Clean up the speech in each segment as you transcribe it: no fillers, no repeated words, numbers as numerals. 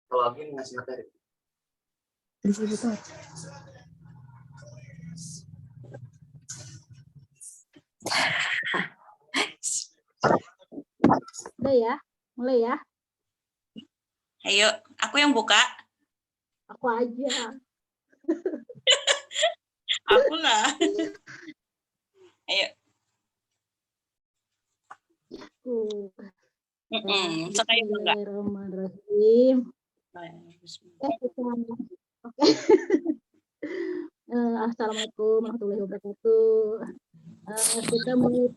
Kalau Abi ngasih materi. Distributor. Udah ya, mulai ya. Ayo, aku yang buka. Aku aja. Aku lah. Ayo. Sekali enggak? Bismillahirrahmanirrahim. Oke. Assalamualaikum warahmatullahi wabarakatuh. Kita mulai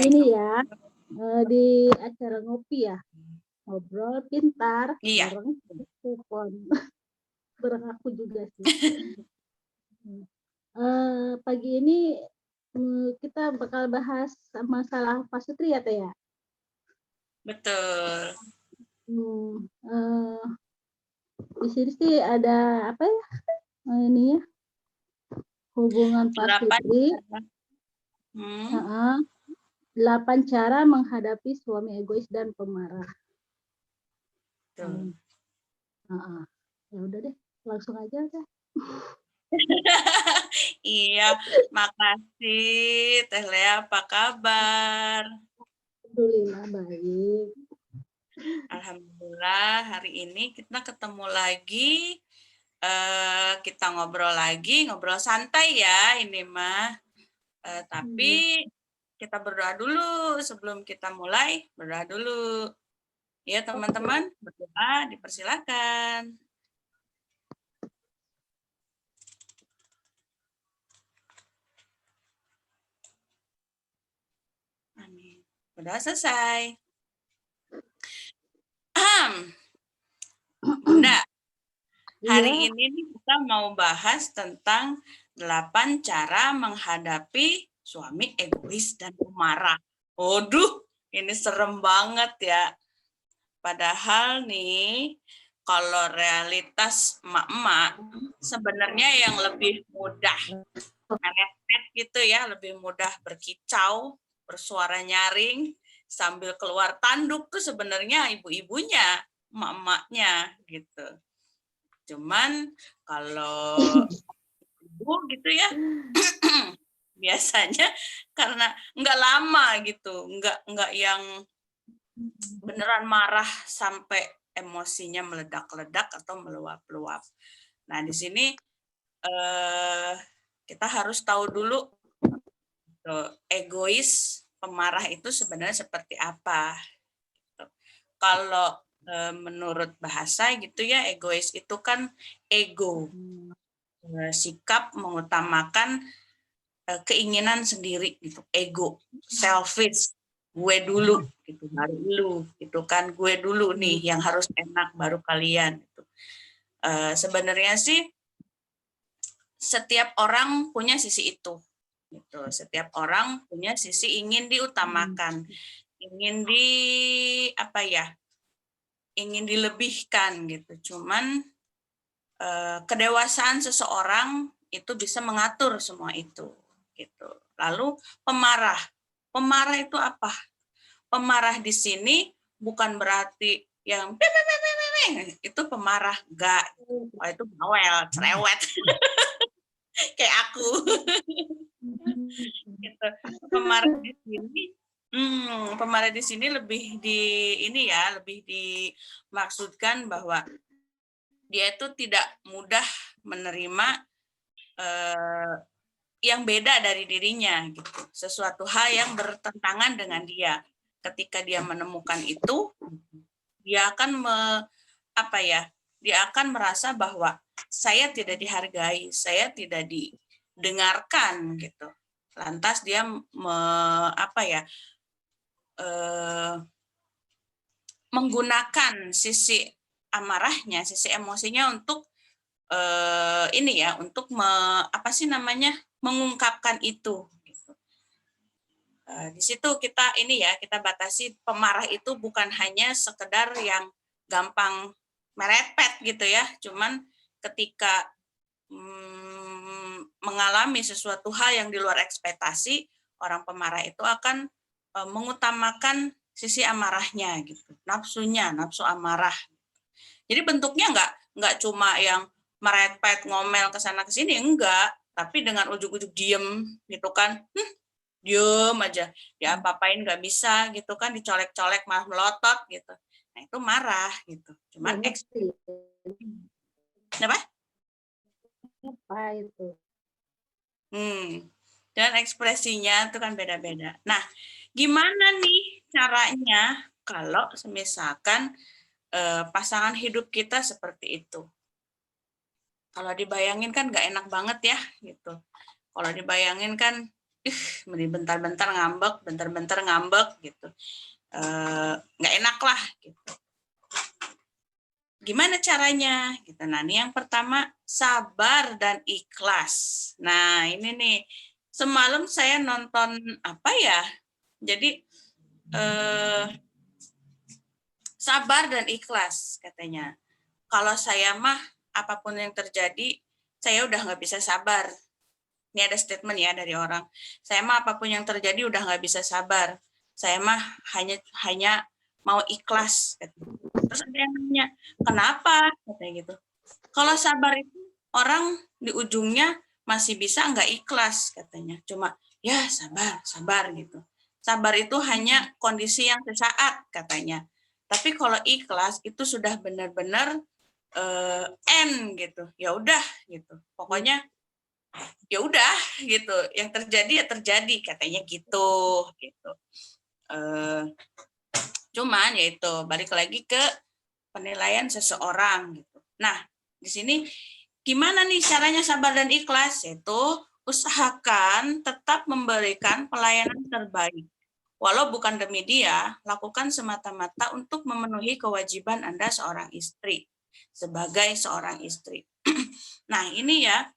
ini ya di acara ngopi ya, ngobrol pintar bareng kupon. Bareng aku juga sih. Pagi ini kita bakal bahas masalah pasutri ya Teh ya. Betul. Di sini sih ada apa ya? Ini ya, hubungan pasutri. 8 cara menghadapi suami egois dan pemarah. Ya udah deh, langsung aja Teh. Iya, makasih Teh Lea, apa kabar? Alhamdulillah baik. Alhamdulillah, hari ini kita ketemu lagi, kita ngobrol lagi, ngobrol santai ya ini mah. Tapi kita berdoa dulu sebelum kita mulai, berdoa dulu. Ya teman-teman, berdoa dipersilakan. Amin. Berdoa selesai. Bunda, hari ini kita mau bahas tentang 8 cara menghadapi suami egois dan pemarah. Waduh, ini serem banget ya. Padahal nih, kalau realitas emak-emak, sebenarnya yang lebih mudah merepet gitu ya, lebih mudah berkicau, bersuara nyaring, sambil keluar tanduk tuh sebenarnya ibu-ibunya, emak-emaknya gitu. Cuman kalau ibu gitu ya, biasanya karena nggak lama gitu, nggak yang beneran marah sampai emosinya meledak-ledak atau meluap-luap. Nah di sini kita harus tahu dulu egois, pemarah itu sebenarnya seperti apa. Kalau menurut bahasa gitu ya, egois itu kan ego, sikap mengutamakan keinginan sendiri gitu, ego, selfish, gue dulu gitu, baru lu gitu kan, gue dulu nih yang harus enak baru kalian gitu. Sebenarnya sih setiap orang punya sisi itu gitu. Setiap orang punya sisi ingin diutamakan, ingin ingin dilebihkan gitu. Cuman kedewasaan seseorang itu bisa mengatur semua itu gitu. Lalu pemarah itu apa? Pemarah di sini bukan berarti yang itu pemarah, enggak. Oh, itu bawel, cerewet. Kayak aku. Gitu. Pemarah di sini lebih lebih dimaksudkan bahwa dia itu tidak mudah menerima yang beda dari dirinya gitu. Sesuatu hal yang bertentangan dengan dia. Ketika dia menemukan itu, dia akan dia akan merasa bahwa saya tidak dihargai, saya tidak didengarkan gitu. Lantas dia menggunakan sisi amarahnya, sisi emosinya untuk untuk mengungkapkan itu. Gitu. Di situ kita kita batasi pemarah itu bukan hanya sekedar yang gampang merepet gitu ya, cuman ketika mengalami sesuatu hal yang di luar ekspektasi, orang pemarah itu akan mengutamakan sisi amarahnya gitu, nafsu amarah. Jadi bentuknya nggak cuma yang merepet, ngomel ke sana ke sini, enggak, tapi dengan ujuk-ujuk diem gitu kan. Diem aja, diapa-apain nggak bisa gitu kan, dicolek-colek malah melotot gitu. Nah, itu marah gitu. Nggak Cuman ngerti apa? apa itu. Dan ekspresinya itu kan beda-beda. Nah, gimana nih caranya kalau misalkan pasangan hidup kita seperti itu? Kalau dibayangin kan nggak enak banget ya gitu. Kalau dibayangin kan, bentar-bentar ngambek, bentar-bentar ngambek gitu. Nggak enak lah gitu. Gimana caranya? Gitu. Nah, ini yang pertama, sabar dan ikhlas. Nah, ini nih, semalam saya nonton apa ya? Jadi sabar dan ikhlas katanya. Kalau saya mah apapun yang terjadi, saya udah nggak bisa sabar. Ini ada statement ya dari orang. Saya mah apapun yang terjadi udah nggak bisa sabar. Saya mah hanya mau ikhlas. Terus ada yang nanya, kenapa? Katanya gitu. Kalau sabar itu orang di ujungnya masih bisa nggak ikhlas katanya. Cuma ya sabar, sabar gitu. Sabar itu hanya kondisi yang sesaat katanya. Tapi kalau ikhlas itu sudah benar-benar end gitu. Ya udah gitu. Pokoknya ya udah gitu. Yang terjadi ya terjadi katanya gitu gitu. Cuman yaitu balik lagi ke penilaian seseorang gitu. Nah, di sini gimana nih caranya sabar dan ikhlas? Yaitu usahakan tetap memberikan pelayanan terbaik. Walau bukan demi dia, lakukan semata-mata untuk memenuhi kewajiban Anda seorang istri, sebagai seorang istri. Nah, ini ya,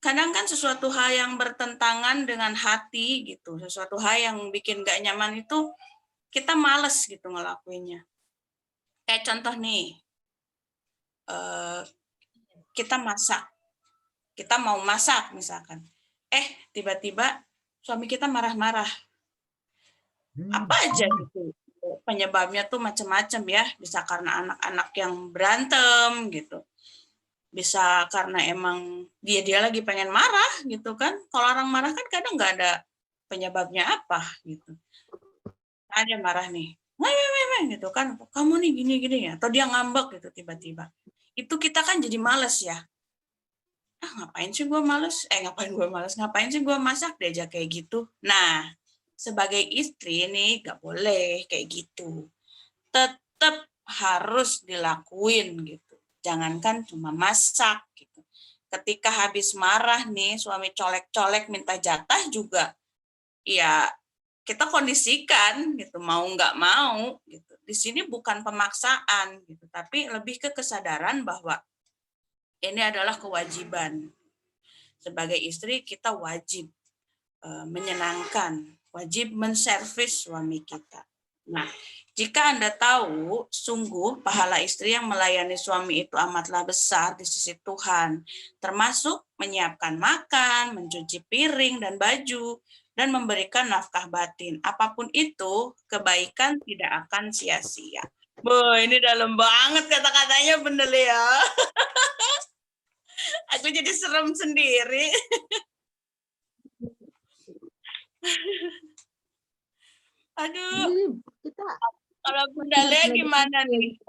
kadang kan sesuatu hal yang bertentangan dengan hati gitu, sesuatu hal yang bikin gak nyaman itu, kita males gitu ngelakuinnya. Kayak contoh nih, kita masak, kita mau masak misalkan, tiba-tiba suami kita marah-marah, apa aja gitu, penyebabnya tuh macam-macam ya, bisa karena anak-anak yang berantem gitu, bisa karena emang dia lagi pengen marah gitu kan. Kalau orang marah kan kadang nggak ada penyebabnya apa gitu, aja marah nih, gitu kan, kamu nih gini-gini ya, atau dia ngambek gitu tiba-tiba, itu kita kan jadi males ya. Ngapain sih gue males? Ngapain sih gue masak diajak kayak gitu. Nah, sebagai istri nih gak boleh kayak gitu. Tetap harus dilakuin gitu. Jangankan cuma masak gitu. Ketika habis marah nih, suami colek-colek minta jatah juga, ya kita kondisikan gitu, mau nggak mau gitu. Di sini bukan pemaksaan gitu, tapi lebih ke kesadaran bahwa ini adalah kewajiban. Sebagai istri kita wajib menyenangkan, wajib menservis suami kita. Nah, jika Anda tahu sungguh pahala istri yang melayani suami itu amatlah besar di sisi Tuhan, termasuk menyiapkan makan, mencuci piring dan baju, dan memberikan nafkah batin. Apapun itu, kebaikan tidak akan sia-sia. Boh, ini dalam banget kata-katanya, bener ya. Aku jadi serem sendiri. Aduh, Jadi kita kalau Bunda Lea gimana nih?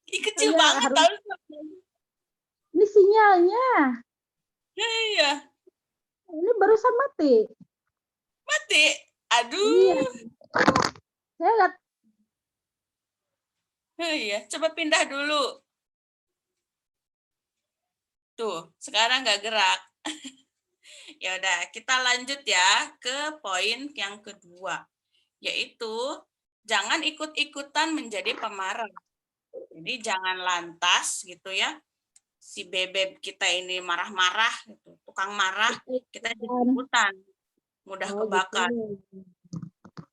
Ini kecil banget harus, tahu. ini sinyalnya. Iya. Ini barusan mati. Mati. Aduh. Iya. Saya lihat. Iya, coba pindah dulu. Tuh, sekarang nggak gerak. Ya udah, kita lanjut ya ke poin yang kedua, yaitu jangan ikut-ikutan menjadi pemarah. Jadi jangan lantas gitu ya, si bebek kita ini marah-marah gitu, tukang marah, kita jadi ikutan, mudah kebakar.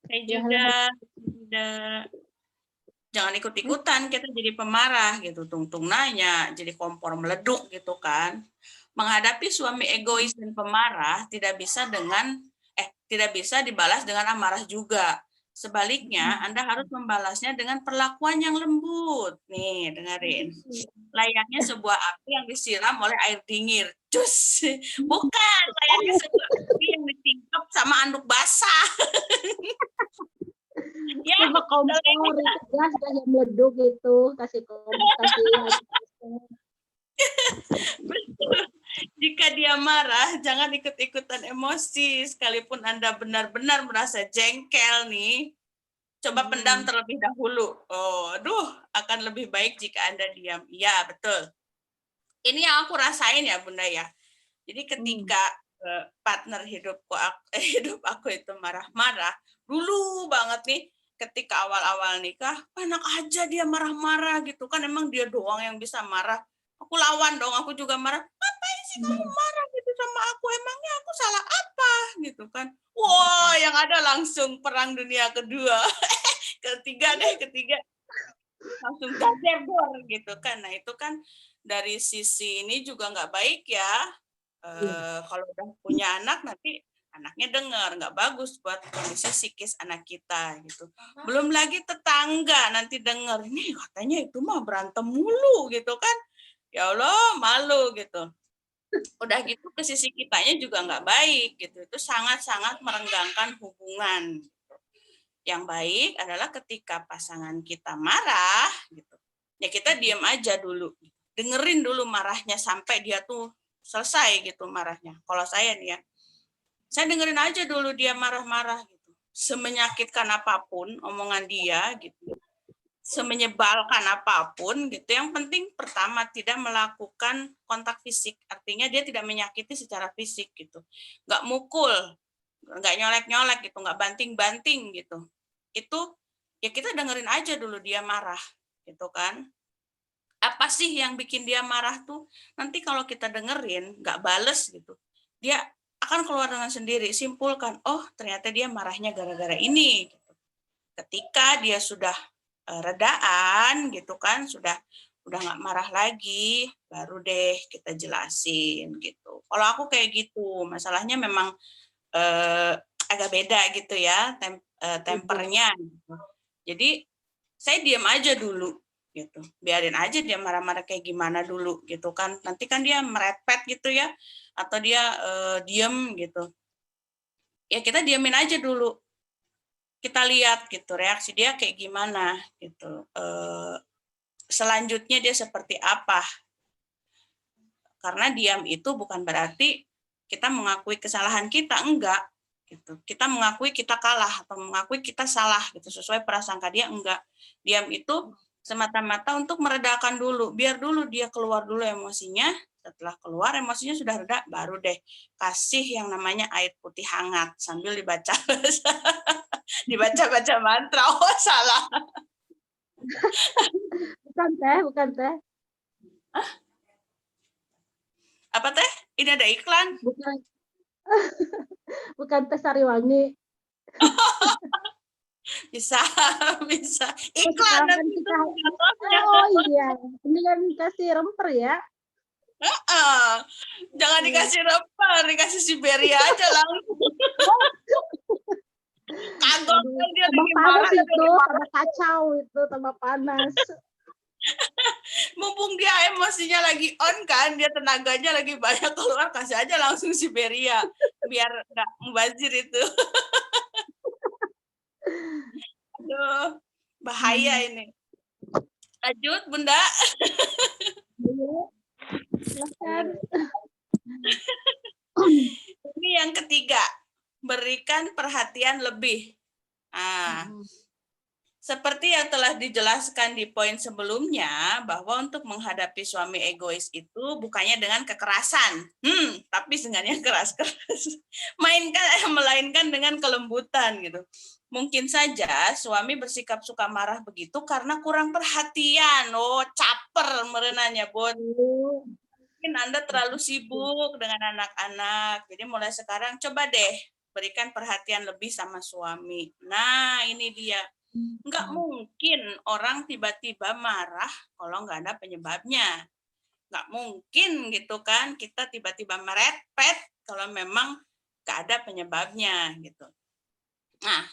Saya juga jangan ikut-ikutan kita jadi pemarah gitu, tungtung nanya, jadi kompor meleduk gitu kan. Menghadapi suami egois dan pemarah tidak bisa dibalas dengan amarah juga. Sebaliknya, Anda harus membalasnya dengan perlakuan yang lembut. Nih, dengerin. Layaknya sebuah api yang disiram oleh air dingin. Cus. Bukan, layaknya sebuah api yang ditingkap sama anduk basah. Ya, Coba kompor itu gas yang meleduk itu, kasih jika dia marah, jangan ikut-ikutan emosi. Sekalipun Anda benar-benar merasa jengkel nih, coba pendam terlebih dahulu. Oh, aduh, akan lebih baik jika Anda diam. Iya, betul. Ini yang aku rasain ya, Bunda ya. Jadi ketika partner hidup aku itu marah-marah, dulu banget nih, ketika awal-awal nikah, enak aja dia marah-marah gitu kan, emang dia doang yang bisa marah. Aku lawan dong, aku juga marah. Ngapain sih kamu marah gitu sama aku? Emangnya aku salah apa? Gitu kan. Wah, yang ada langsung perang dunia kedua. ketiga langsung gader gitu kan. Nah, itu kan dari sisi ini juga nggak baik ya. Kalau udah punya anak nanti anaknya dengar, nggak bagus buat kondisi psikis anak kita gitu. Belum lagi tetangga nanti dengar, ini katanya itu mah berantem mulu gitu kan. Ya Allah, malu gitu. Udah gitu ke sisi kitanya juga nggak baik gitu. Itu sangat-sangat merenggangkan hubungan. Yang baik adalah ketika pasangan kita marah gitu. Ya kita diam aja dulu. Dengerin dulu marahnya sampai dia tuh selesai gitu marahnya. Kalau saya nih ya, saya dengerin aja dulu dia marah-marah gitu. Semenyakitkan apapun omongan dia gitu. Semenyebalkan apapun gitu. Yang penting pertama tidak melakukan kontak fisik. Artinya dia tidak menyakiti secara fisik gitu. Nggak mukul, nggak nyolek-nyolek gitu, nggak banting-banting gitu. Itu ya kita dengerin aja dulu dia marah gitu kan. Apa sih yang bikin dia marah tuh? Nanti kalau kita dengerin, nggak bales gitu, dia akan keluar dengan sendiri, simpulkan, oh ternyata dia marahnya gara-gara ini. Ketika dia sudah redaan gitu kan, udah nggak marah lagi, baru deh kita jelasin gitu. Kalau aku kayak gitu, masalahnya memang agak beda gitu ya tempernya. Gitu. Jadi saya diam aja dulu gitu, biarin aja dia marah-marah kayak gimana dulu gitu kan. Nanti kan dia merepet gitu ya, atau dia diem gitu. Ya kita diamin aja dulu. Kita lihat gitu reaksi dia kayak gimana gitu. Selanjutnya dia seperti apa. Karena diam itu bukan berarti kita mengakui kesalahan kita, enggak gitu. Kita mengakui kita kalah atau mengakui kita salah gitu sesuai prasangka dia, enggak. Diam itu semata-mata untuk meredakan dulu, biar dulu dia keluar dulu emosinya. Setelah keluar emosinya sudah reda, baru deh kasih yang namanya air putih hangat sambil dibaca dibaca-baca mantra. Oh, salah. Bukan teh. Apa teh? Ini ada iklan? Bukan. Bukan teh Sariwangi. Bisa iklan Sekarang kan nanti kita, itu. oh iya, ini kan kasih remper ya. Jangan dikasih remper, dikasih Siberia aja langsung. Kagok kan dia lagi marah itu, tambah kacau itu, tambah panas. Mumpung dia emosinya lagi on kan, dia tenaganya lagi banyak keluar, kasih aja langsung Siberia biar nggak mubazir itu. Aduh, bahaya ini. Lanjut, Bunda. Silakan. Ini yang ketiga, berikan perhatian lebih. Seperti yang telah dijelaskan di poin sebelumnya, bahwa untuk menghadapi suami egois itu bukannya dengan kekerasan, tapi dengan yang keras-keras. Melainkan dengan kelembutan gitu. Mungkin saja suami bersikap suka marah begitu karena kurang perhatian. Oh, caper merenanya, Bun. Mungkin Anda terlalu sibuk dengan anak-anak. Jadi mulai sekarang coba deh berikan perhatian lebih sama suami. Nah, ini dia. Nggak mungkin orang tiba-tiba marah kalau nggak ada penyebabnya. Nggak mungkin gitu kan, kita tiba-tiba merepet kalau memang nggak ada penyebabnya gitu. Nah,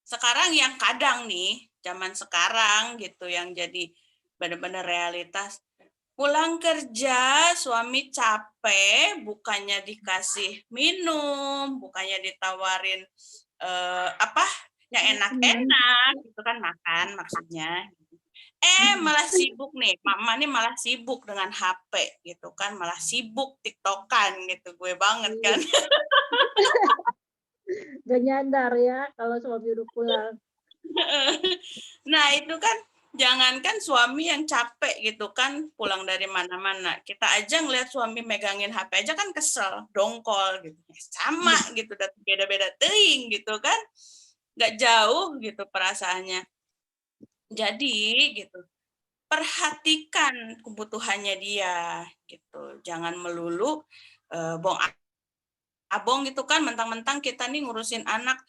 Sekarang yang kadang nih, zaman sekarang gitu yang jadi benar-benar realitas. Pulang kerja, suami capek, bukannya dikasih minum, bukannya ditawarin apa yang enak-enak, gitu kan makan maksudnya. Malah sibuk nih, mama nih malah sibuk dengan HP gitu kan, malah sibuk TikTokan gitu, gue banget kan. Gak nyadar ya kalau suami udah pulang. Nah, itu kan jangankan suami yang capek gitu kan pulang dari mana-mana. Kita aja ngeliat suami megangin HP aja kan kesel, dongkol gitu. Sama gitu, beda-beda teuing gitu kan. Nggak jauh gitu perasaannya. Jadi gitu, perhatikan kebutuhannya dia gitu. Jangan melulu bohong abong gitu kan, mentang-mentang kita nih ngurusin anak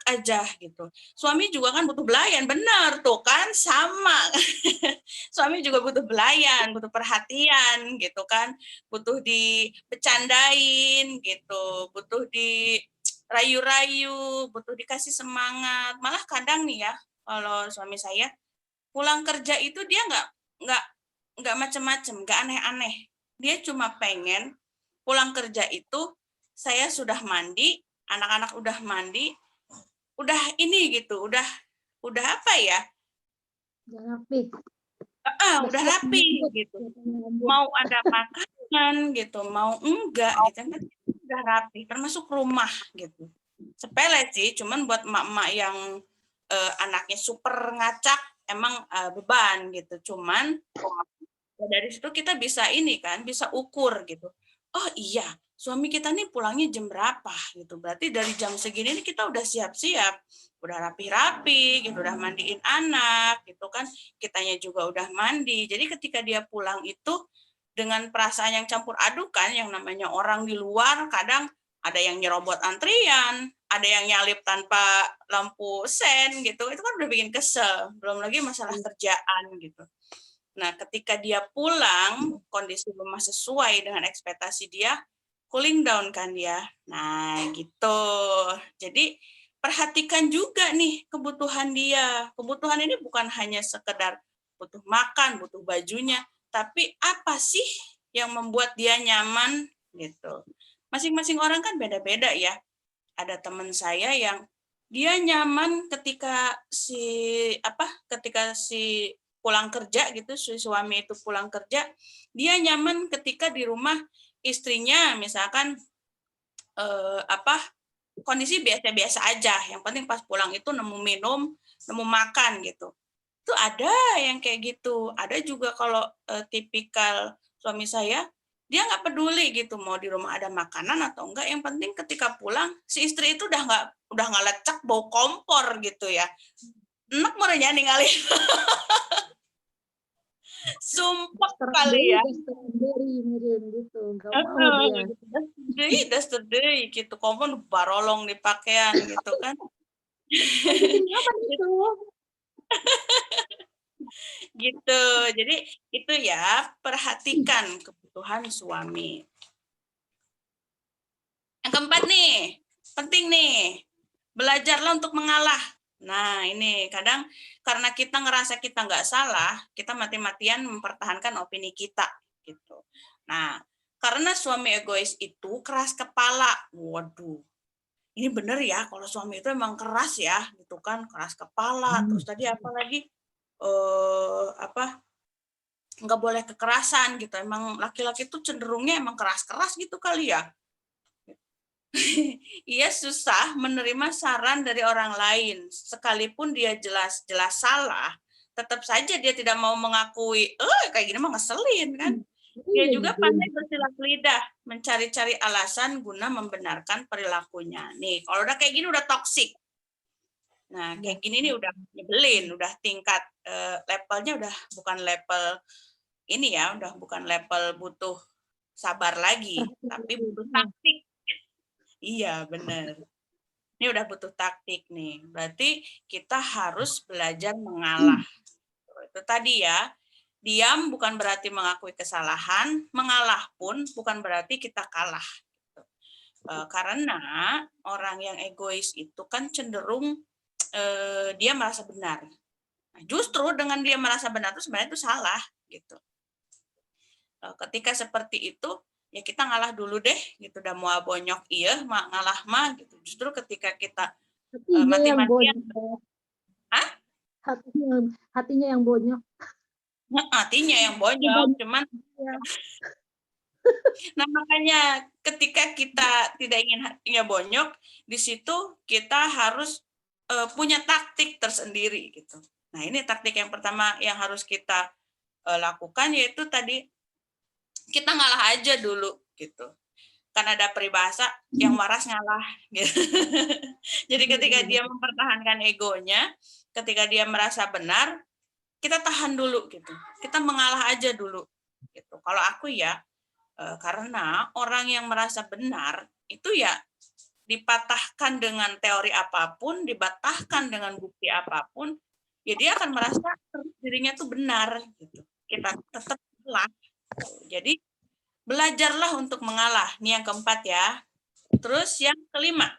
aja gitu. Suami juga kan butuh belayan, benar tuh kan, sama. Suami juga butuh belayan, butuh perhatian gitu kan, butuh dibecandain gitu, butuh dirayu-rayu, butuh dikasih semangat. Malah kadang nih ya, kalau suami saya pulang kerja itu dia nggak nggak macem-macem, nggak aneh-aneh. Dia cuma pengen pulang kerja itu saya sudah mandi, anak-anak udah mandi, udah ini gitu, udah apa ya? Udah rapi. Udah Udah siap rapi nyambut. gitu. Siap nyambut. Mau ada makanan gitu, mau enggak gitu kan udah rapi, termasuk rumah gitu. Sepele sih, cuman buat emak-emak yang anaknya super ngacak emang beban gitu. Cuman dari situ kita bisa ini kan, bisa ukur gitu. Oh iya, suami kita nih pulangnya jam berapa gitu. Berarti dari jam segini nih kita udah siap-siap, udah rapi-rapi gitu, udah mandiin anak gitu kan. Kitanya juga udah mandi. Jadi ketika dia pulang itu dengan perasaan yang campur aduk kan, yang namanya orang di luar kadang ada yang nyerobot antrian, ada yang nyalip tanpa lampu sen gitu. Itu kan udah bikin kesel. Belum lagi masalah kerjaan gitu. Nah, ketika dia pulang, kondisi rumah sesuai dengan ekspektasi dia, cooling down kan dia. Nah, gitu. Jadi, perhatikan juga nih kebutuhan dia. Kebutuhan ini bukan hanya sekedar butuh makan, butuh bajunya, tapi apa sih yang membuat dia nyaman gitu. Masing-masing orang kan beda-beda ya. Ada teman saya yang dia nyaman ketika si pulang kerja gitu, si suami itu pulang kerja, dia nyaman ketika di rumah istrinya misalkan kondisi biasa-biasa aja, yang penting pas pulang itu nemu minum, nemu makan gitu. Itu ada yang kayak gitu. Ada juga kalau tipikal suami saya, dia nggak peduli gitu mau di rumah ada makanan atau enggak. Yang penting ketika pulang si istri itu udah nggak lecek bau kompor gitu ya. Enak mau ninggalin sumpah kali ya. Yesterday mirip gitu. Gak mau dia. Yesterday gitu, kompor barolong di pakaian gitu kan. Apa itu? Gitu. Jadi itu ya, perhatikan kebutuhan suami. Yang keempat nih, penting nih, belajarlah untuk mengalah. Nah ini kadang karena kita ngerasa kita nggak salah, kita mati-matian mempertahankan opini kita gitu. Nah karena suami egois itu keras kepala, waduh, ini bener ya kalau suami itu emang keras ya, gitu kan, keras kepala. Terus tadi apa lagi? Nggak boleh kekerasan gitu. Emang laki-laki itu cenderungnya emang keras-keras gitu kali ya. Ia susah menerima saran dari orang lain. Sekalipun dia jelas-jelas salah, tetap saja dia tidak mau mengakui, kayak gini mah ngeselin kan. Dia juga pandai bersilat lidah, mencari-cari alasan guna membenarkan perilakunya. Nih, kalau udah kayak gini udah toksik. Nah, kayak gini nih udah nyebelin, udah tingkat levelnya udah bukan level ini ya, udah bukan level butuh sabar lagi, tapi butuh taktik. Iya, benar. Ini udah butuh taktik nih. Berarti kita harus belajar mengalah. Itu tadi ya. Diam bukan berarti mengakui kesalahan, mengalah pun bukan berarti kita kalah. Karena orang yang egois itu kan cenderung dia merasa benar. Nah, justru dengan dia merasa benar itu sebenarnya itu salah gitu. Ketika seperti itu ya kita ngalah dulu deh gitu, udah mau bonyok iya ngalah mah gitu. Justru ketika kita Hatinya yang mati-matian, bonyok. Hah? Hatinya yang bonyok. Hatinya yang bonyok, cuman ya. Nah, makanya ketika kita tidak ingin hatinya bonyok, di situ kita harus punya taktik tersendiri gitu. Nah, ini taktik yang pertama yang harus kita lakukan, yaitu tadi kita ngalah aja dulu gitu. Kan ada peribahasa yang waras ngalah gitu. Jadi ketika dia mempertahankan egonya, ketika dia merasa benar, kita tahan dulu gitu. Kita mengalah aja dulu gitu. Kalau aku ya, karena orang yang merasa benar itu ya dipatahkan dengan teori apapun, dibantahkan dengan bukti apapun, ya dia akan merasa dirinya tuh benar gitu. Kita tetap salah. Jadi belajarlah untuk mengalah. Ini yang keempat ya. Terus yang kelima,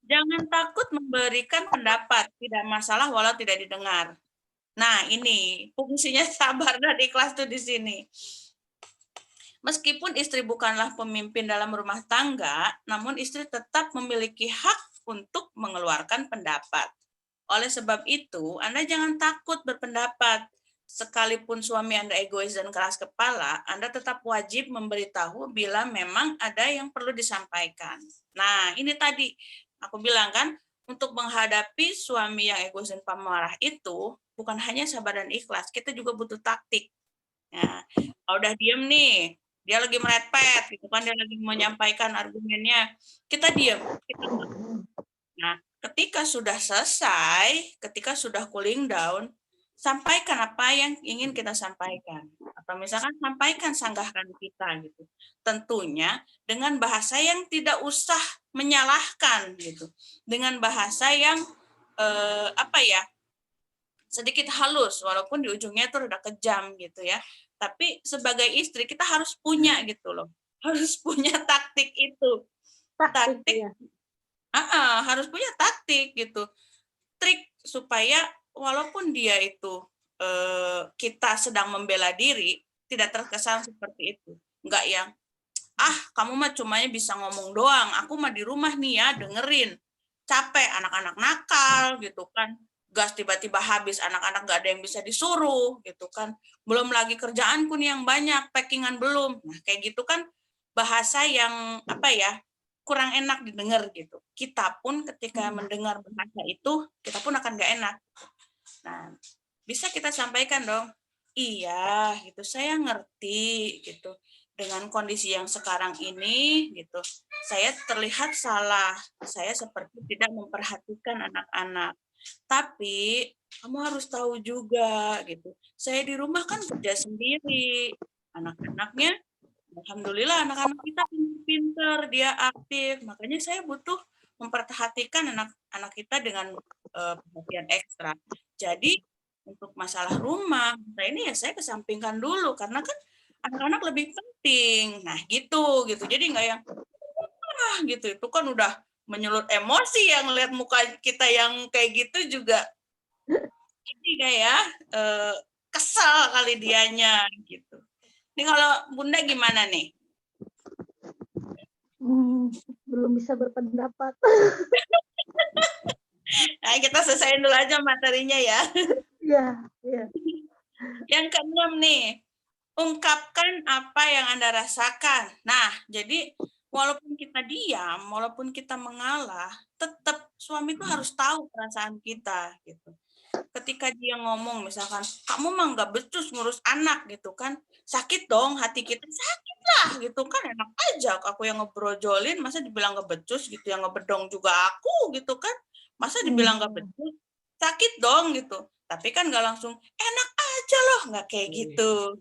jangan takut memberikan pendapat, tidak masalah walau tidak didengar. Nah, ini fungsinya sabar dan ikhlas tuh di sini. Meskipun istri bukanlah pemimpin dalam rumah tangga, namun istri tetap memiliki hak untuk mengeluarkan pendapat. Oleh sebab itu, Anda jangan takut berpendapat. Sekalipun suami Anda egois dan keras kepala, Anda tetap wajib memberitahu bila memang ada yang perlu disampaikan. Nah, ini tadi aku bilang kan, untuk menghadapi suami yang egois dan pemarah itu, bukan hanya sabar dan ikhlas, kita juga butuh taktik. Nah, kalau udah diem nih, dia lagi merepet, gitu kan, dia lagi menyampaikan argumennya, kita diem. Nah, ketika sudah selesai, ketika sudah cooling down, sampaikan apa yang ingin kita sampaikan. Atau misalkan sampaikan sanggahkan kita gitu. Tentunya dengan bahasa yang tidak usah menyalahkan gitu. Dengan bahasa yang sedikit halus, walaupun di ujungnya itu udah kejam gitu ya. Tapi sebagai istri kita harus punya gitu loh. Harus punya taktik itu. Taktik ya. Harus punya taktik gitu, trik supaya walaupun dia itu kita sedang membela diri, tidak terkesan seperti itu. Enggak yang kamu mah cumanya bisa ngomong doang, aku mah di rumah nih ya dengerin, capek anak-anak nakal gitu kan, gas tiba-tiba habis, anak-anak nggak ada yang bisa disuruh gitu kan, belum lagi kerjaanku nih yang banyak, packingan belum. Nah kayak gitu kan bahasa yang kurang enak didengar gitu. Kita pun ketika mendengar bahasa itu, kita pun akan nggak enak. Nah, bisa kita sampaikan dong, iya gitu, saya ngerti gitu. Dengan kondisi yang sekarang ini gitu, saya terlihat salah. Saya seperti tidak memperhatikan anak-anak. Tapi kamu harus tahu juga gitu. Saya di rumah kan kerja sendiri. Anak-anaknya alhamdulillah anak-anak kita pintar, dia aktif. Makanya saya butuh memperhatikan anak-anak kita dengan perhatian ekstra. Jadi untuk masalah rumah, ini ya saya kesampingkan dulu karena kan anak-anak lebih penting. Nah, gitu. Jadi nggak yang gitu. Itu kan udah menyulut emosi, yang lihat muka kita yang kayak gitu juga ini kayak kesal kali dianya gitu. Ini kalau Bunda gimana nih? Belum bisa berpendapat. Nah, kita selesaiin dulu aja materinya ya. Iya. Yang keenam nih, ungkapkan apa yang Anda rasakan. Nah, jadi walaupun kita diam, walaupun kita mengalah, tetap suami itu harus tahu perasaan kita gitu. Ketika dia ngomong misalkan, kamu mah nggak becus ngurus anak gitu kan, sakit dong hati kita, sakit lah gitu kan, enak aja aku yang ngebrojolin, masa dibilang nggak becus gitu, yang ngebedong juga aku gitu kan, masa dibilang nggak becus, sakit dong gitu. Tapi kan nggak langsung enak aja loh, nggak kayak gitu.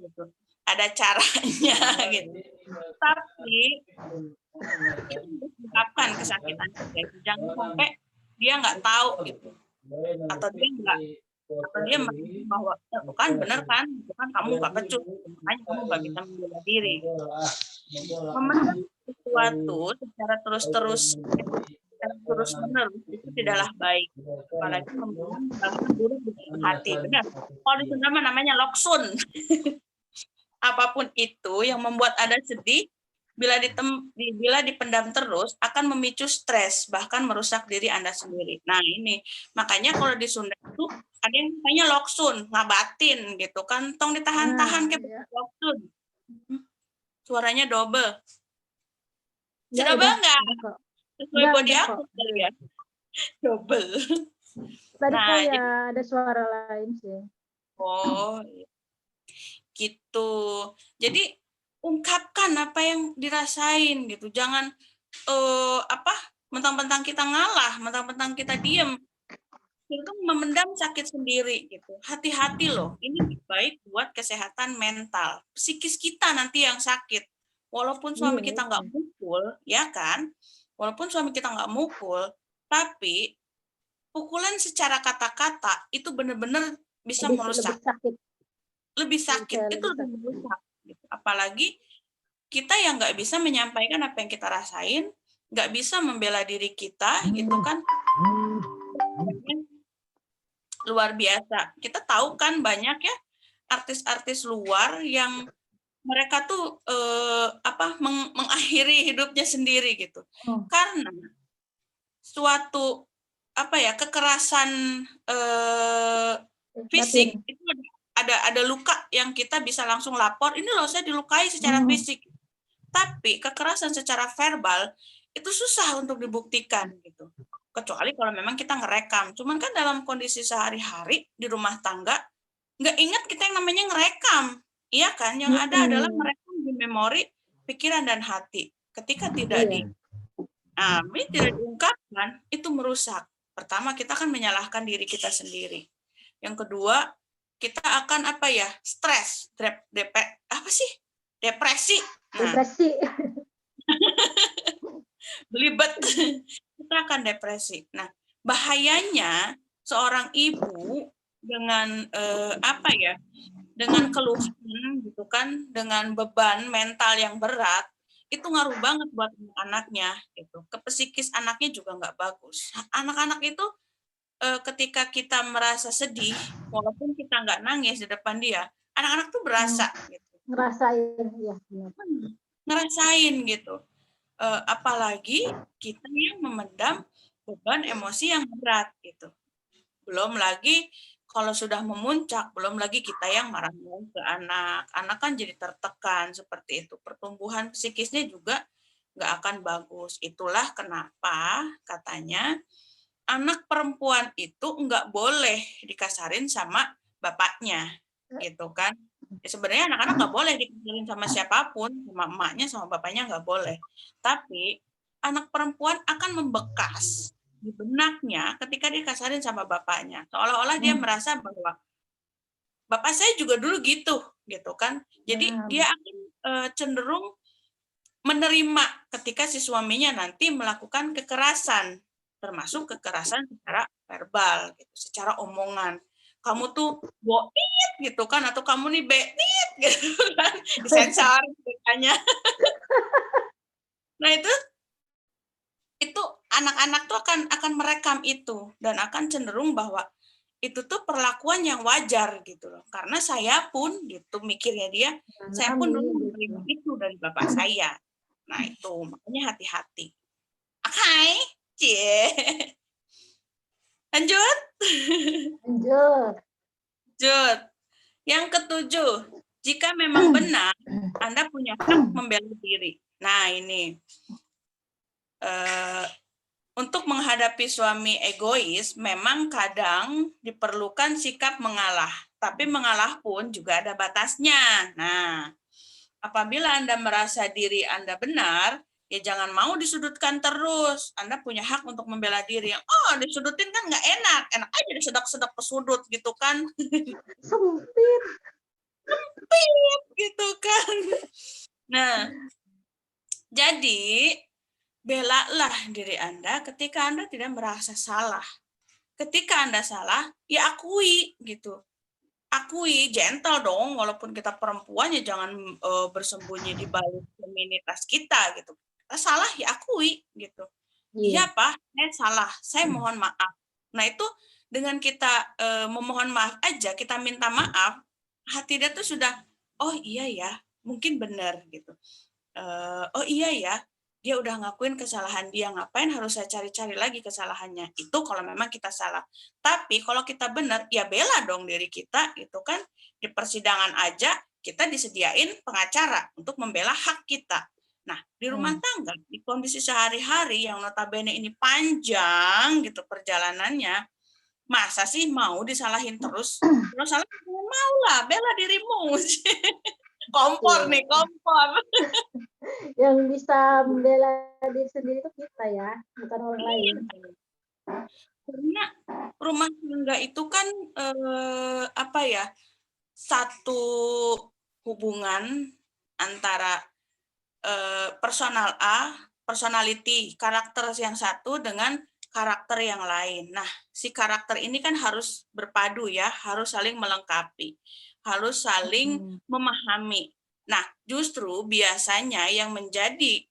Ada caranya gitu. Tapi kita harus ungkapkan kesakitan kita, jangan sampai dia nggak tahu gitu, atau dia merasa bahwa kan benar kan, itu kan kamu nggak becus, makanya kamu nggak bisa membela diri. Memendam sesuatu secara terus menerus itu tidaklah baik. Apalagi membangun hal-hal buruk di dalam hati. Benar. Kalau di Sunda namanya loksun. Apapun itu yang membuat Anda sedih, bila dipendam terus akan memicu stres, bahkan merusak diri Anda sendiri. Nah ini, makanya kalau di Sunda itu ada yang namanya loksun, ngabatin gitu kan, tong ditahan-tahan ke loksun. Suaranya double. Sudah enggak? Sesuai body aku kali ya. Double. Tadi kayak ada suara lain sih. Oh, gitu. Jadi ungkapkan apa yang dirasain gitu. Jangan mentang-mentang kita ngalah, mentang-mentang kita diem. Itu memendam sakit sendiri gitu. Hati-hati loh. Ini baik buat kesehatan mental. Psikis kita nanti yang sakit. Walaupun suami kita nggak mukul, ya kan? Walaupun suami kita nggak mukul, tapi pukulan secara kata-kata itu benar-benar bisa merusak. Lebih sakit. Itu lebih merusak. Gitu. Apalagi kita yang nggak bisa menyampaikan apa yang kita rasain, nggak bisa membela diri kita, gitu kan? Luar biasa. Kita tahu kan banyak ya artis-artis luar yang mereka tuh mengakhiri hidupnya sendiri gitu. Karena suatu kekerasan fisik itu ada luka yang kita bisa langsung lapor, ini loh saya dilukai secara fisik. Tapi kekerasan secara verbal itu susah untuk dibuktikan gitu. Kecuali kalau memang kita ngerekam. Cuman kan dalam kondisi sehari-hari di rumah tangga nggak ingat kita yang namanya ngerekam. Iya kan? Yang ada adalah merekam di memori pikiran dan hati. Ketika tidak tidak diungkapkan, itu merusak. Pertama, kita akan menyalahkan diri kita sendiri. Yang kedua, kita akan stres, depresi. Depresi. Belibet. Kita akan depresi. Nah, bahayanya seorang ibu dengan dengan keluhan gitu kan, dengan beban mental yang berat, itu ngaruh banget buat anaknya gitu. Ke psikis anaknya juga nggak bagus. Anak-anak itu ketika kita merasa sedih, walaupun kita nggak nangis di depan dia, anak-anak tuh berasa gitu. Ngerasain gitu. Apalagi kita yang memendam beban emosi yang berat gitu. Belum lagi kalau sudah memuncak, belum lagi kita yang marah-marah ke anak. Anak kan jadi tertekan seperti itu. Pertumbuhan psikisnya juga nggak akan bagus. Itulah kenapa katanya anak perempuan itu nggak boleh dikasarin sama bapaknya, gitu kan. Ya, sebenarnya anak-anak nggak boleh dikasarin sama siapapun, sama emaknya, sama bapaknya nggak boleh. Tapi anak perempuan akan membekas di benaknya ketika dikasarin sama bapaknya. Seolah-olah dia merasa bahwa bapak saya juga dulu gitu kan. Jadi dia akan cenderung menerima ketika si suaminya nanti melakukan kekerasan, termasuk kekerasan secara verbal, gitu, secara omongan. Kamu tuh boit gitu kan, atau kamu nih betit gitu kan, disensor katanya. Nah itu anak-anak tuh akan merekam itu dan akan cenderung bahwa itu tuh perlakuan yang wajar gitu loh. Karena saya pun gitu mikirnya dia, saya pun dulu menerima itu dari bapak saya. Nah itu makanya hati-hati. Oke, lanjut. Yang ketujuh, jika memang benar Anda punya hak membela diri. Nah ini untuk menghadapi suami egois, memang kadang diperlukan sikap mengalah. Tapi mengalah pun juga ada batasnya. Nah, apabila Anda merasa diri Anda benar, ya jangan mau disudutkan terus. Anda punya hak untuk membela diri. Disudutin kan nggak enak. Enak aja disedak-sedak ke sudut gitu kan. Sempit gitu kan. Nah, jadi belalah diri Anda ketika Anda tidak merasa salah. Ketika Anda salah, ya akui gitu. Akui, gentle dong, walaupun kita perempuan ya jangan bersembunyi di balik feminitas kita gitu. Kita salah ya akui gitu. iya Iya. Pak, saya salah, saya mohon maaf. Nah itu dengan kita memohon maaf aja, kita minta maaf, hati dia tuh sudah, oh iya ya, mungkin benar gitu. Oh iya ya, dia udah ngakuin kesalahan dia, ngapain harus saya cari-cari lagi kesalahannya. Itu kalau memang kita salah. Tapi kalau kita benar, ya bela dong diri kita, itu kan di persidangan aja kita disediain pengacara untuk membela hak kita. Nah, di rumah tangga, di kondisi sehari-hari yang notabene ini panjang gitu perjalanannya, masa sih mau disalahin terus? Kalau salah, mau lah, bela dirimu. Kompor nih, Iya. kompor. Yang bisa membela diri sendiri itu kita ya, bukan orang lain. Karena rumah tangga itu kan apa ya, satu hubungan antara personal A, personality, karakter yang satu dengan karakter yang lain. Nah, si karakter ini kan harus berpadu ya, harus saling melengkapi, harus saling memahami. Nah, justru biasanya yang menjadi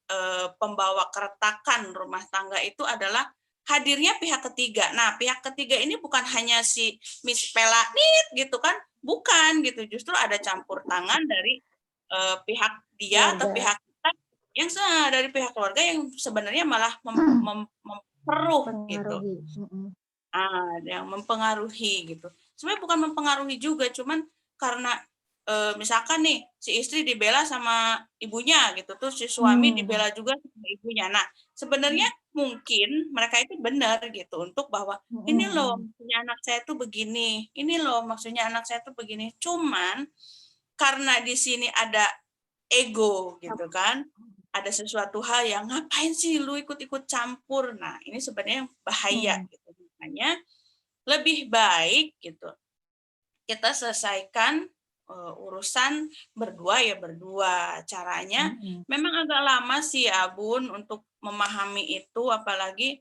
pembawa keretakan rumah tangga itu adalah hadirnya pihak ketiga. Nah, pihak ketiga ini bukan hanya si Miss Pelanit gitu kan, bukan gitu. Justru ada campur tangan dari pihak dia atau Keluarga. pihak kita yang dari pihak keluarga yang sebenarnya malah memperuh gitu. Pengaruhi. Yang mempengaruhi gitu. Sebenarnya bukan mempengaruhi juga, cuman karena misalkan nih si istri dibela sama ibunya gitu, terus si suami dibela juga sama ibunya. Nah, sebenarnya mungkin mereka itu benar gitu untuk bahwa ini loh maksudnya anak saya tuh begini, ini loh maksudnya anak saya tuh begini. Cuman karena di sini ada ego gitu kan, ada sesuatu hal yang ngapain sih lu ikut-ikut campur. Nah, ini sebenarnya bahaya gitu. Makanya lebih baik gitu kita selesaikan urusan berdua ya berdua. Caranya memang agak lama sih ya Bun untuk memahami itu, apalagi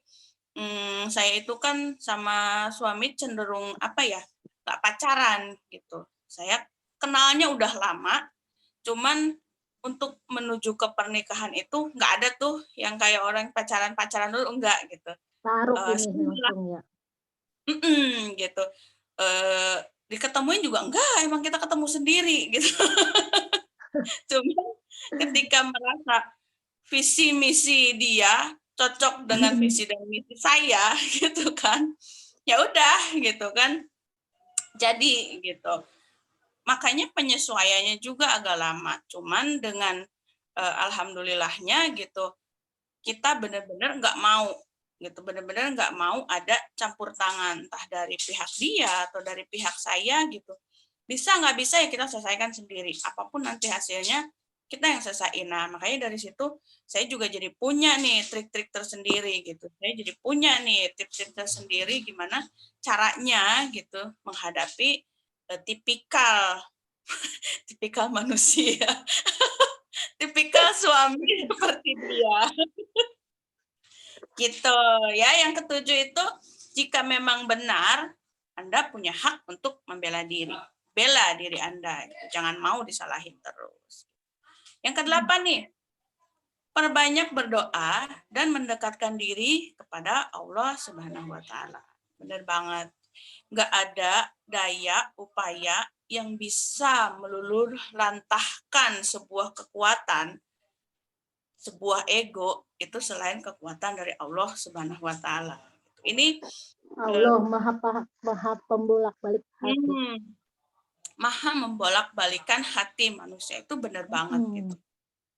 saya itu kan sama suami cenderung apa ya, nggak pacaran gitu. Saya kenalnya udah lama, cuman untuk menuju ke pernikahan itu nggak ada tuh yang kayak orang pacaran-pacaran dulu, enggak gitu. Taruh ini Saya langsung ya. gitu. Diketemuin juga enggak, emang kita ketemu sendiri gitu. Cuma ketika merasa visi misi dia cocok dengan visi dan misi saya gitu kan. Ya udah gitu kan. Jadi gitu. Makanya penyesuaiannya juga agak lama. Cuman dengan alhamdulillahnya gitu kita benar-benar nggak mau gitu, benar-benar nggak mau ada campur tangan entah dari pihak dia atau dari pihak saya gitu. Bisa nggak bisa ya kita selesaikan sendiri, apapun nanti hasilnya kita yang selesaiin. Nah, makanya dari situ saya juga jadi punya nih trik-trik tersendiri gitu, saya jadi punya nih tips-tips tersendiri gimana caranya gitu menghadapi tipikal tipikal manusia tipikal suami seperti dia. Gitu ya. Yang ketujuh itu, jika memang benar, Anda punya hak untuk membela diri. Bela diri Anda. Jangan mau disalahin terus. Yang kedelapan nih, perbanyak berdoa dan mendekatkan diri kepada Allah Subhanahu wa taala. Benar banget. Nggak ada daya upaya yang bisa meluluh lantahkan sebuah kekuatan, sebuah ego itu selain kekuatan dari Allah Subhanahu wa taala. Ini Allah maha pembolak-balik hati. maha membolak-balikan hati manusia, itu benar banget gitu.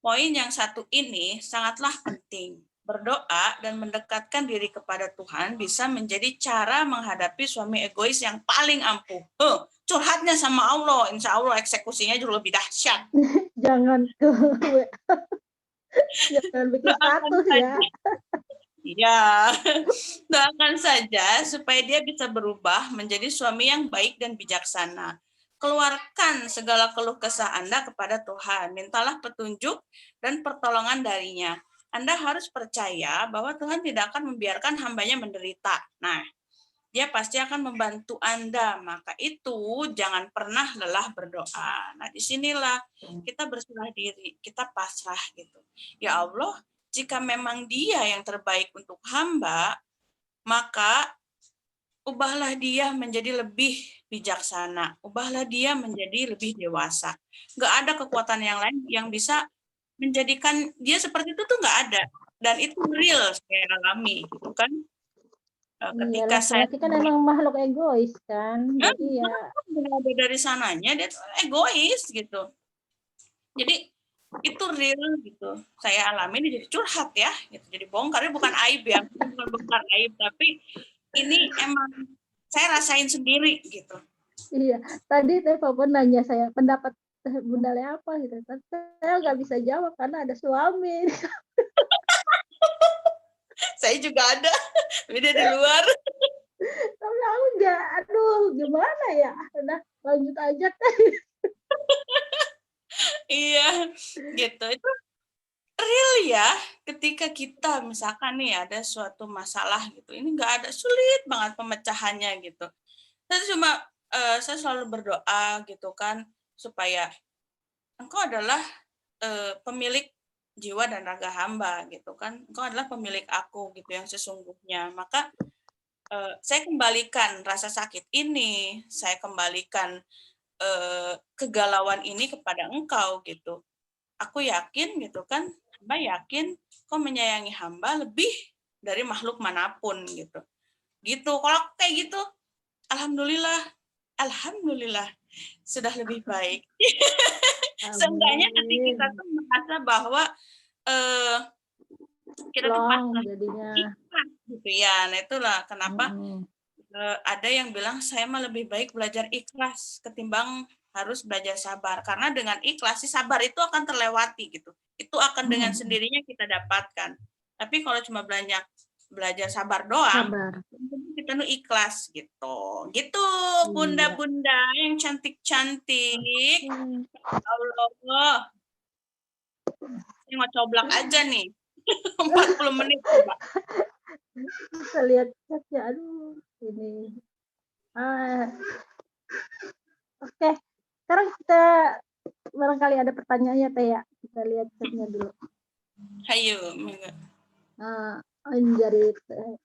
Poin yang satu ini sangatlah penting. Berdoa dan mendekatkan diri kepada Tuhan bisa menjadi cara menghadapi suami egois yang paling ampuh. Curhatnya sama Allah, insya Allah eksekusinya jauh lebih dahsyat. Jangan jangan bikin status ya. Iya, doakan saja supaya dia bisa berubah menjadi suami yang baik dan bijaksana. Keluarkan segala keluh kesah Anda kepada Tuhan. Mintalah petunjuk dan pertolongan darinya. Anda harus percaya bahwa Tuhan tidak akan membiarkan hambanya menderita. Nah, dia pasti akan membantu Anda. Maka itu jangan pernah lelah berdoa. Nah, disinilah kita berserah diri, kita pasrah gitu. Ya Allah, jika memang dia yang terbaik untuk hamba, maka ubahlah dia menjadi lebih bijaksana, ubahlah dia menjadi lebih dewasa. Nggak ada kekuatan yang lain yang bisa menjadikan dia seperti itu tuh nggak ada. Dan itu real saya alami, gitu kan. Iya, Ketika saya laki-laki kan emang makhluk egois kan. Jadi ya berada dari sananya, dia tuh egois gitu. Jadi itu real gitu. Saya alami ini jadi curhat ya, gitu. Jadi bongkarnya bukan aib ya, bukan bongkar aib, tapi ini emang saya rasain sendiri gitu. iya. Tadi Teh Popon nanya saya pendapat Bunda Le apa gitu. Tapi saya nggak bisa jawab karena ada suami. Saya juga ada, tapi dia di luar. Tapi aku nggak, aduh gimana ya. Udah lanjut aja Teh. Iya, gitu. Itu real ya, ketika kita misalkan nih ada suatu masalah gitu, ini nggak ada, sulit banget pemecahannya gitu. Saya selalu berdoa gitu kan, supaya engkau adalah pemilik jiwa dan raga hamba gitu kan, engkau adalah pemilik aku gitu yang sesungguhnya. Maka saya kembalikan rasa sakit ini, saya kembalikan kegalauan ini kepada engkau gitu. Aku yakin gitu kan, hamba yakin kau menyayangi hamba lebih dari makhluk manapun gitu. Gitu. Kalau kayak gitu, alhamdulillah, alhamdulillah sudah lebih baik. Seenggaknya hati kita Amin. tuh merasa bahwa eh, kita tuh Long pasrah, jadinya. ikhlas gitu ya. Nah itulah kenapa Mm-mm. ada yang bilang saya mah lebih baik belajar ikhlas ketimbang harus belajar sabar, karena dengan ikhlas si sabar itu akan terlewati gitu, itu akan dengan Mm-mm. sendirinya kita dapatkan. Tapi kalau cuma belajar sabar doang, Sabar. kita nu ikhlas gitu gitu. Iya. Bunda-bunda yang cantik-cantik, Hmm. Allah, saya mau coblak aja nih. 40 menit coba. Kita lihat chatnya, aduh ini. Ah, oke. Sekarang kita barangkali ada pertanyaannya Teh ya. Kita lihat chatnya dulu. Hayo.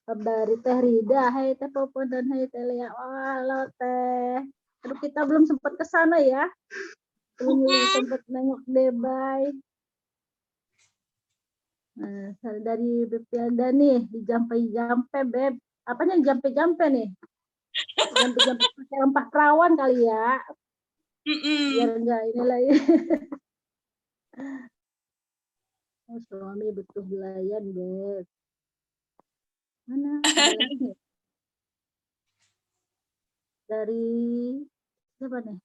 Dari Teh Rida, hai Teh Popon dan hai Teh Lia. Halo Teh. Aduh kita belum sempat ke sana ya. Belum sempat nengok Debay. Nah, dari Beb Pilda nih, di jampe-jampe Beb. Apanya jampe-jampe nih? Jampe-jampe pakai rempah perawan kali ya. Biar enggak ini lagi. Oh, suami butuh belayan, Beb. Mana? Ada lagi nih. Dari siapa nih?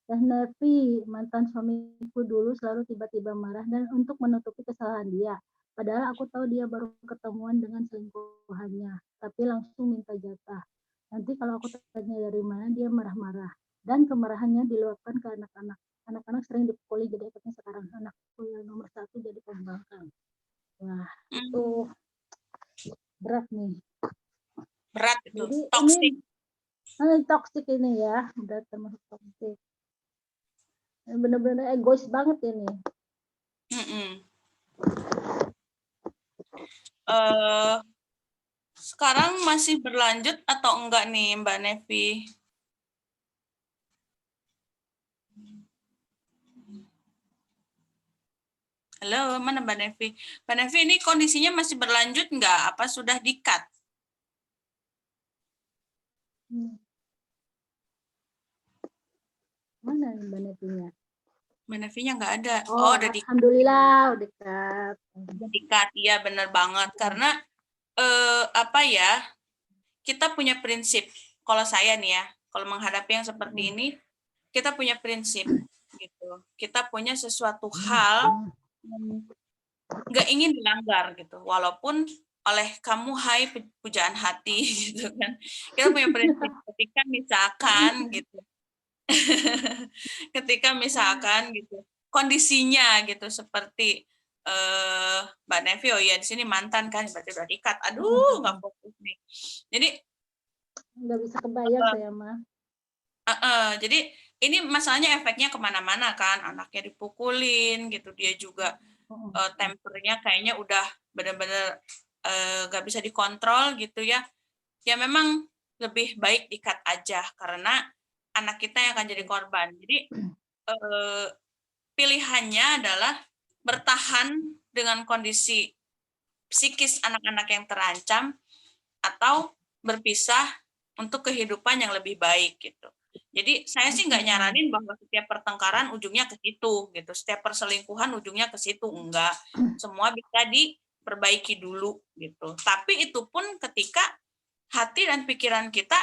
Teh Nevi, mantan suamiku dulu selalu tiba-tiba marah dan untuk menutupi kesalahan dia. Padahal aku tahu dia baru ketemuan dengan selingkuhannya, tapi langsung minta jatah. Nanti kalau aku tanya dari mana, dia marah-marah. Dan kemarahannya diluapkan ke anak-anak. Anak-anak sering dipukuli, jadi efeknya sekarang anakku yang nomor 1 jadi pembangkang. Wah, itu berat nih. Berat itu, Jadi toxic. ini toksik ini ya, udah termasuk toksik. Bener-bener egois banget ini. Sekarang masih berlanjut atau enggak nih Mbak Nevi? Halo, mana Mbak Nevi? Mbak Nevi ini kondisinya masih berlanjut enggak? Apa sudah di-cut? Mana Mbak Nevinya? Mbak Nevinya enggak ada. Oh, Udah di-cut. alhamdulillah udah dekat. Udah di-cut, iya bener banget. Karena apa ya, kita punya prinsip. Kalau saya nih ya, kalau menghadapi yang seperti ini, kita punya prinsip gitu. Kita punya sesuatu hal yang nggak ingin dilanggar gitu, walaupun oleh kamu hai pujaan hati gitu kan. Kita punya prinsip ketika misalkan gitu kondisinya gitu seperti Mbak Nevi, oh ya di sini mantan kan berarti udah dikat, aduh nggak fokus nih. Jadi nggak bisa kebayang saya mah. jadi ini masalahnya efeknya kemana-mana kan, anaknya dipukulin gitu, dia juga tempernya kayaknya udah benar-benar nggak bisa dikontrol gitu ya, ya memang lebih baik di-cut aja karena anak kita yang akan jadi korban. Jadi pilihannya adalah bertahan dengan kondisi psikis anak-anak yang terancam atau berpisah untuk kehidupan yang lebih baik gitu. Jadi saya sih nggak nyaranin bahwa setiap pertengkaran ujungnya ke situ gitu, setiap perselingkuhan ujungnya ke situ, enggak. Semua bisa diperbaiki dulu gitu. Tapi itu pun ketika hati dan pikiran kita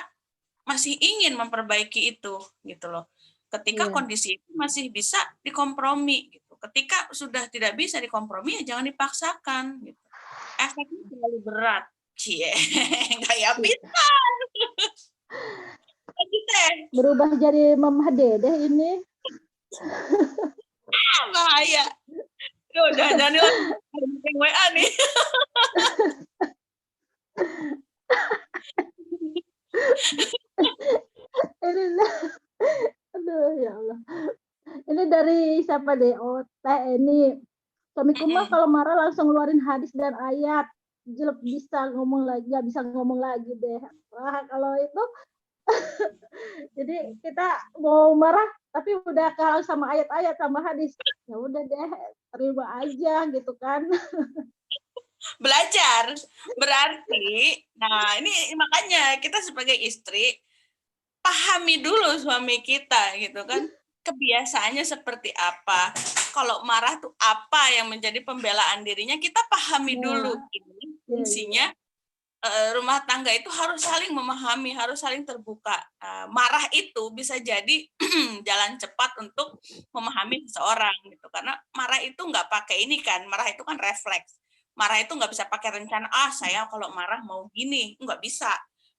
masih ingin memperbaiki itu gitu loh. Ketika kondisi itu masih bisa dikompromi gitu. Ketika sudah tidak bisa dikompromi ya jangan dipaksakan gitu. Efeknya terlalu berat. Cie, kayak pisan. Berubah jadi Mamah Dedeh ini. Bahaya. Udah jadi WA nih. Ini, aduh ya Allah. Ini dari siapa deh? Oh, Teh ini. Suamiku mah kalau marah langsung ngeluarin hadis dan ayat. Jelek bisa ngomong lagi, nggak bisa ngomong lagi deh. Wah, kalau itu jadi kita mau marah tapi udah kalah sama ayat-ayat sama hadis. Ya udah deh, terima aja gitu kan. Belajar. Berarti, nah ini makanya kita sebagai istri pahami dulu suami kita gitu kan. Kebiasaannya seperti apa. Kalau marah tuh apa yang menjadi pembelaan dirinya, kita pahami dulu. Ini fungsinya rumah tangga itu harus saling memahami, harus saling terbuka. Marah itu bisa jadi jalan cepat untuk memahami seseorang gitu. Karena marah itu nggak pakai ini kan, marah itu kan refleks. Marah itu nggak bisa pakai rencana, saya kalau marah mau gini, nggak bisa.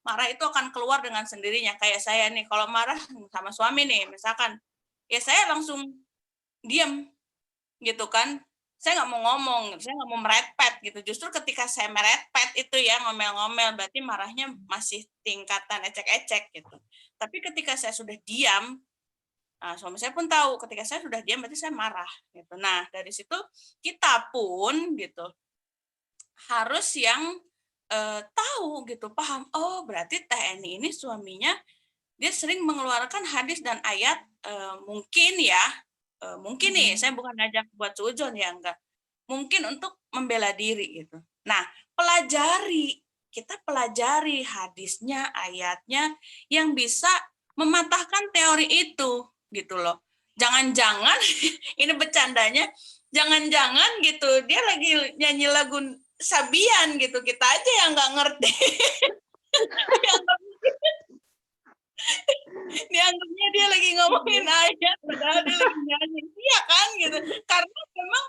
Marah itu akan keluar dengan sendirinya. Kayak saya nih, kalau marah sama suami nih, misalkan, ya saya langsung diam gitu kan. Saya nggak mau ngomong, saya nggak mau merepet gitu. Justru ketika saya merepet itu ya ngomel-ngomel, berarti marahnya masih tingkatan ecek-ecek gitu. Tapi ketika saya sudah diam, suami saya pun tahu ketika saya sudah diam berarti saya marah gitu. Nah dari situ kita pun gitu harus yang tahu gitu, paham. Oh berarti TNI ini suaminya dia sering mengeluarkan hadis dan ayat mungkin ya. Mungkin nih, saya bukan ngajak buat suudzon ya, enggak. Mungkin untuk membela diri gitu. Nah, kita pelajari hadisnya, ayatnya yang bisa mematahkan teori itu gitu loh. Jangan-jangan ini bercandanya, jangan-jangan gitu dia lagi nyanyi lagu Sabian gitu, kita aja yang nggak ngerti. Dianggapnya dia lagi ngomongin ayat padahal dia lagi nyanyi, iya kan gitu, karena memang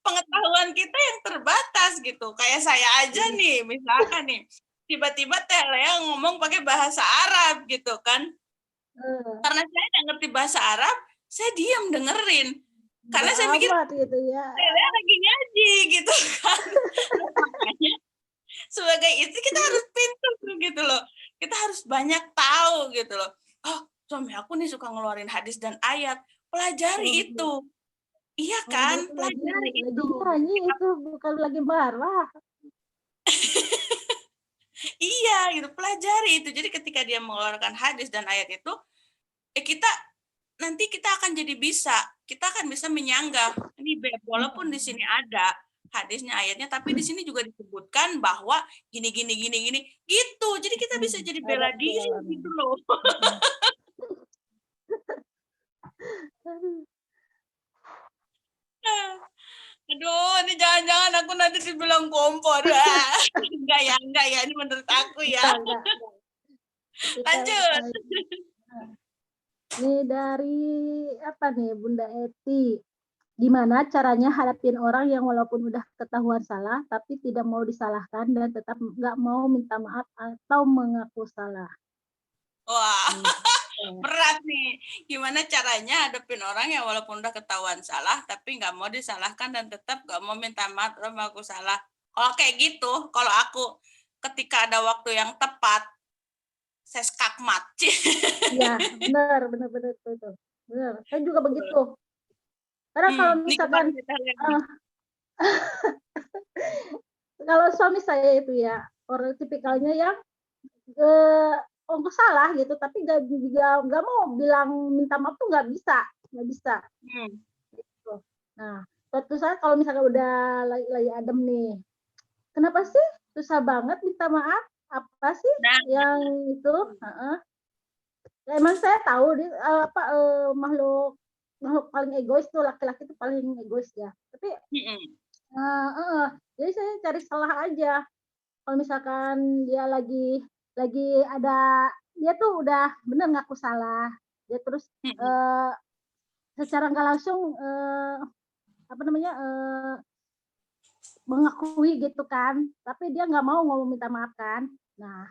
pengetahuan kita yang terbatas gitu. Kayak saya aja nih misalkan nih tiba-tiba Teh Lea ngomong pakai bahasa Arab gitu kan, karena saya nggak ngerti bahasa Arab saya diam dengerin karena saya mikir gitu ya. Teh Lea lagi nyanyi gitu kan. Makanya sebagai istri kita harus pintar gitu loh, kita harus banyak tahu gitu loh. Oh suami aku nih suka ngeluarin hadis dan ayat, pelajari itu. Iya kan, pelajari itu. Nyanyi itu bukan lagi marah. Iya gitu, pelajari itu. Jadi ketika dia mengeluarkan hadis dan ayat itu, nanti kita akan jadi kita akan bisa menyanggah. Ini walaupun di sini ada hadisnya ayatnya, tapi di sini juga disebutkan bahwa gini gitu. Jadi kita bisa jadi bela diri gitu loh. Aduh, ini jangan-jangan aku nanti dibilang kompor. Enggak ya, ini menurut aku ya. Lanjut. Ini dari apa nih Bunda Eti. Gimana caranya hadapin orang yang walaupun udah ketahuan salah tapi tidak mau disalahkan dan tetap nggak mau minta maaf atau mengaku salah? Wah, berat nih. Gimana caranya hadapin orang yang walaupun udah ketahuan salah tapi nggak mau disalahkan dan tetap nggak mau minta maaf atau mengaku salah? Kalau kayak gitu, kalau aku ketika ada waktu yang tepat, saya skakmat. Iya, benar itu. Benar. Saya juga begitu. Karena kalau misalkan Kalau suami saya itu ya, orang tipikalnya yang, eee, oh nggak salah gitu, tapi nggak mau bilang minta maaf tuh nggak bisa, Hmm. gitu. Nah, suatu saat kalau misalnya udah lagi adem nih, "Kenapa sih susah banget minta maaf? Apa sih Nah, yang itu?" Heeh. Ya emang saya tahu dia, makhluk makhluk paling egois tuh laki-laki itu paling egois ya. Tapi mm-mm. heeh, jadi saya cari salah aja. Kalau misalkan dia lagi ada dia tuh udah bener ngaku salah, dia terus, Mm-mm. eee, secara nggak langsung, apa namanya, mengakui gitu kan, tapi dia nggak mau ngomong minta maaf kan. Nah,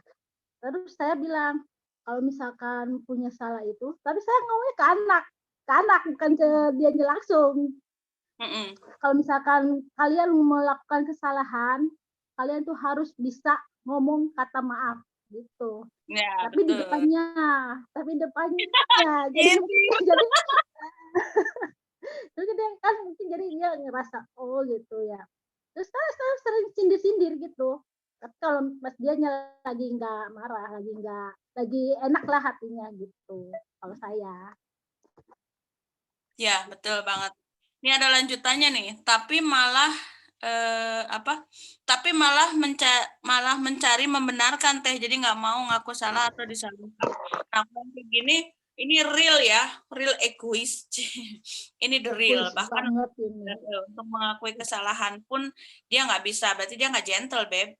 terus saya bilang, kalau misalkan punya salah itu tapi saya ngomongnya ke anak bukan ke dianya langsung. Mm-mm. Kalau misalkan kalian melakukan kesalahan, kalian tuh harus bisa ngomong kata maaf, gitu. Ya, Tapi di betul. depannya tapi depannya. Jadi mungkin Itu. jadi terus dia kan mungkin jadi dia ngerasa, "Oh gitu ya." Terus saya sering sindir-sindir gitu. Tapi kalau pas dianya lagi nggak marah, lagi enak lah hatinya gitu, kalau saya. Ya, betul banget. Ini ada lanjutannya nih, tapi malah apa? Tapi malah mencari membenarkan teh, jadi nggak mau ngaku salah atau disalahkan. Nah, kalau kayak gini, ini real ya, real egois. Ini the real. Egois Bahkan banget ini. untuk mengakui kesalahan pun dia nggak bisa, berarti dia nggak gentle, beb.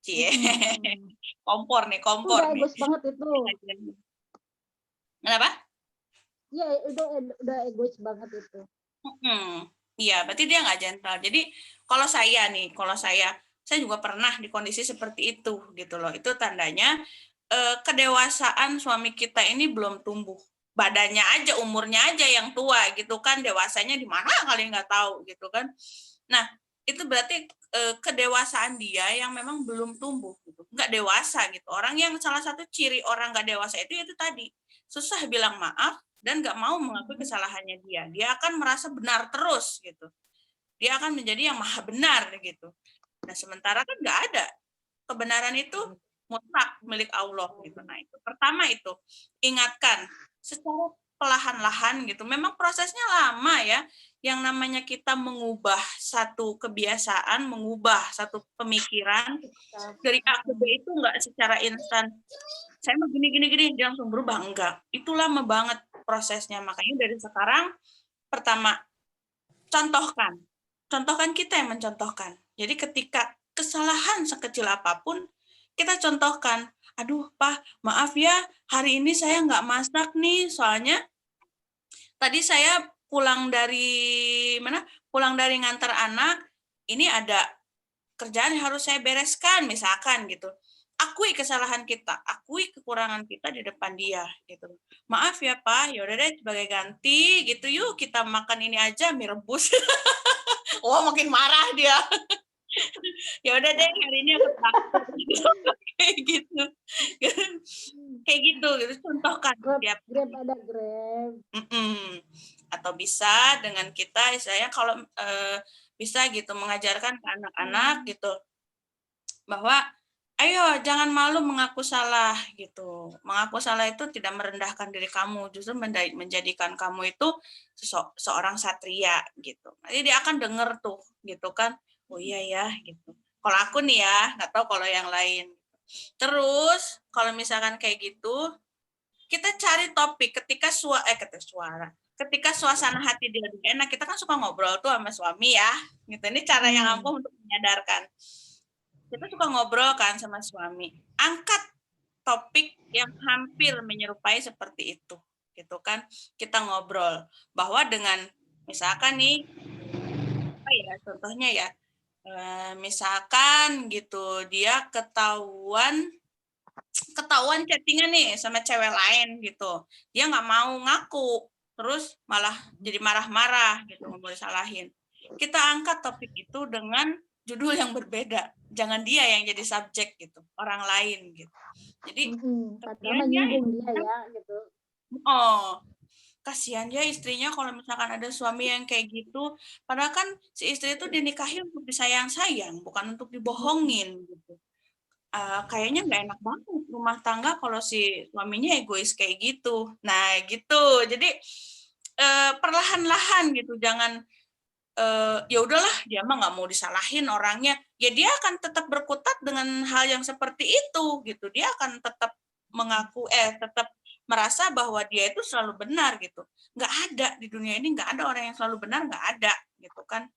Cie. Mhm mhm. Itu Kompor udah nih. egois banget itu. Kenapa? Iya, itu udah egois banget itu. Iya, berarti dia nggak gentle. Jadi kalau saya juga pernah di kondisi seperti itu gitu loh. Itu tandanya kedewasaan suami kita ini belum tumbuh. Badannya aja, umurnya aja yang tua gitu kan, dewasanya di mana kalian nggak tahu gitu kan. Nah, itu berarti kedewasaan dia yang memang belum tumbuh gitu. Nggak dewasa gitu. Orang yang salah satu ciri orang nggak dewasa itu tadi, susah bilang maaf dan nggak mau mengakui kesalahannya dia. Dia akan merasa benar terus gitu. Dia akan menjadi yang maha benar gitu. Nah, sementara kan nggak ada. Kebenaran itu mutlak milik Allah gitu. Nah, itu pertama itu ingatkan secara perlahan-lahan gitu. Memang prosesnya lama ya. Yang namanya kita mengubah satu kebiasaan, mengubah satu pemikiran dari A ke B Mhm. itu nggak secara instan. Saya mau gini gini gini dia langsung berubah, enggak. Itu lama banget prosesnya. Makanya dari sekarang pertama contohkan. Contohkan, kita yang mencontohkan. Jadi ketika kesalahan sekecil apapun, kita contohkan. Aduh, Pak, maaf ya, hari ini saya nggak masak nih, soalnya tadi saya pulang dari mana? Pulang dari ngantar anak, ini ada kerjaan yang harus saya bereskan, misalkan gitu. Akui kesalahan kita, akui kekurangan kita di depan dia gitu. Maaf ya Pak, yaudah deh sebagai ganti gitu yuk kita makan ini aja mie rebus. Oh makin marah dia. Ya udah deh hari ini aku traktir kayak gitu. Kayak gitu contohkan Grab tiap Grab ada Grab. mm-mm. Atau bisa dengan kita saya kalau bisa gitu mengajarkan ke anak-anak gitu bahwa ayo jangan malu mengaku salah gitu. Mengaku salah itu tidak merendahkan diri kamu, justru menjadikan kamu itu seorang satria gitu. Jadi dia akan denger tuh gitu kan. Oh iya ya gitu. Kalau aku nih ya, nggak tahu kalau yang lain. Terus kalau misalkan kayak gitu, kita cari topik ketika ketika suasana hati dia lebih enak, kita kan suka ngobrol tuh sama suami ya. Gitu. Ini cara yang Mhm. ampuh untuk menyadarkan. Kita suka ngobrol kan sama suami. Angkat topik yang hampir menyerupai seperti itu. Gitu kan. Kita ngobrol bahwa dengan misalkan nih apa ya contohnya ya misalkan gitu dia ketahuan chattingan nih sama cewek lain gitu. Dia nggak mau ngaku, terus malah jadi marah-marah gitu, mau disalahin. Kita angkat topik itu dengan judul yang berbeda. Jangan dia yang jadi subjek gitu, orang lain gitu. Jadi Mhm. Padahal mah kepiannya nyinggung dia ya gitu. oh kasihan ya istrinya kalau misalkan ada suami yang kayak gitu. Padahal kan si istri itu dinikahi untuk disayang-sayang, bukan untuk dibohongin gitu. Kayaknya nggak enak banget rumah tangga kalau si suaminya egois kayak gitu. Nah gitu. Jadi perlahan-lahan gitu, jangan ya udahlah dia mah nggak mau disalahin orangnya, ya dia akan tetap berkutat dengan hal yang seperti itu gitu. Dia akan tetap tetap merasa bahwa dia itu selalu benar gitu. Nggak ada di dunia ini, nggak ada orang yang selalu benar, nggak ada gitu kan.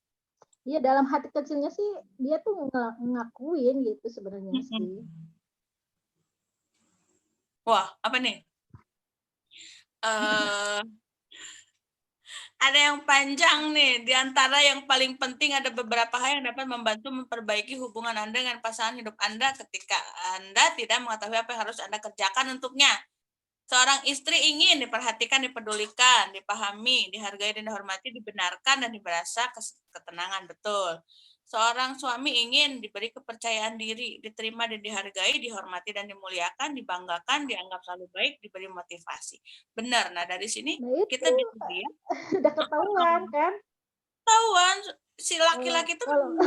Iya, dalam hati kecilnya sih dia tuh ngakuin gitu sebenarnya sih. Wah, apa nih? Ada yang panjang nih. Di antara yang paling penting ada beberapa hal yang dapat membantu memperbaiki hubungan Anda dengan pasangan hidup Anda ketika Anda tidak mengetahui apa yang harus Anda kerjakan untuknya. Seorang istri ingin diperhatikan, dipedulikan, dipahami, dihargai dan dihormati, dibenarkan dan merasa ketenangan. Betul. Seorang suami ingin diberi kepercayaan diri, diterima dan dihargai, dihormati dan dimuliakan, dibanggakan, dianggap selalu baik, diberi motivasi. Benar. Nah, dari sini Nah itu kita bisa lihat udah ketahuan kan? ketahuan si laki-laki itu Kalau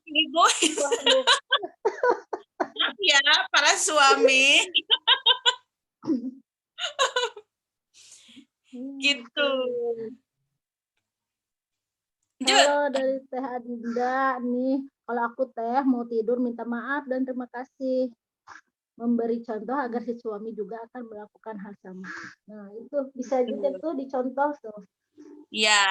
egois. waduh. Ya, para suami. Gitu. Kalau dari Teh Adinda nih, kalau aku Teh mau tidur minta maaf dan terima kasih. Memberi contoh agar si suami juga akan melakukan hal sama. Nah, itu bisa juga tuh dicontoh tuh. Ya.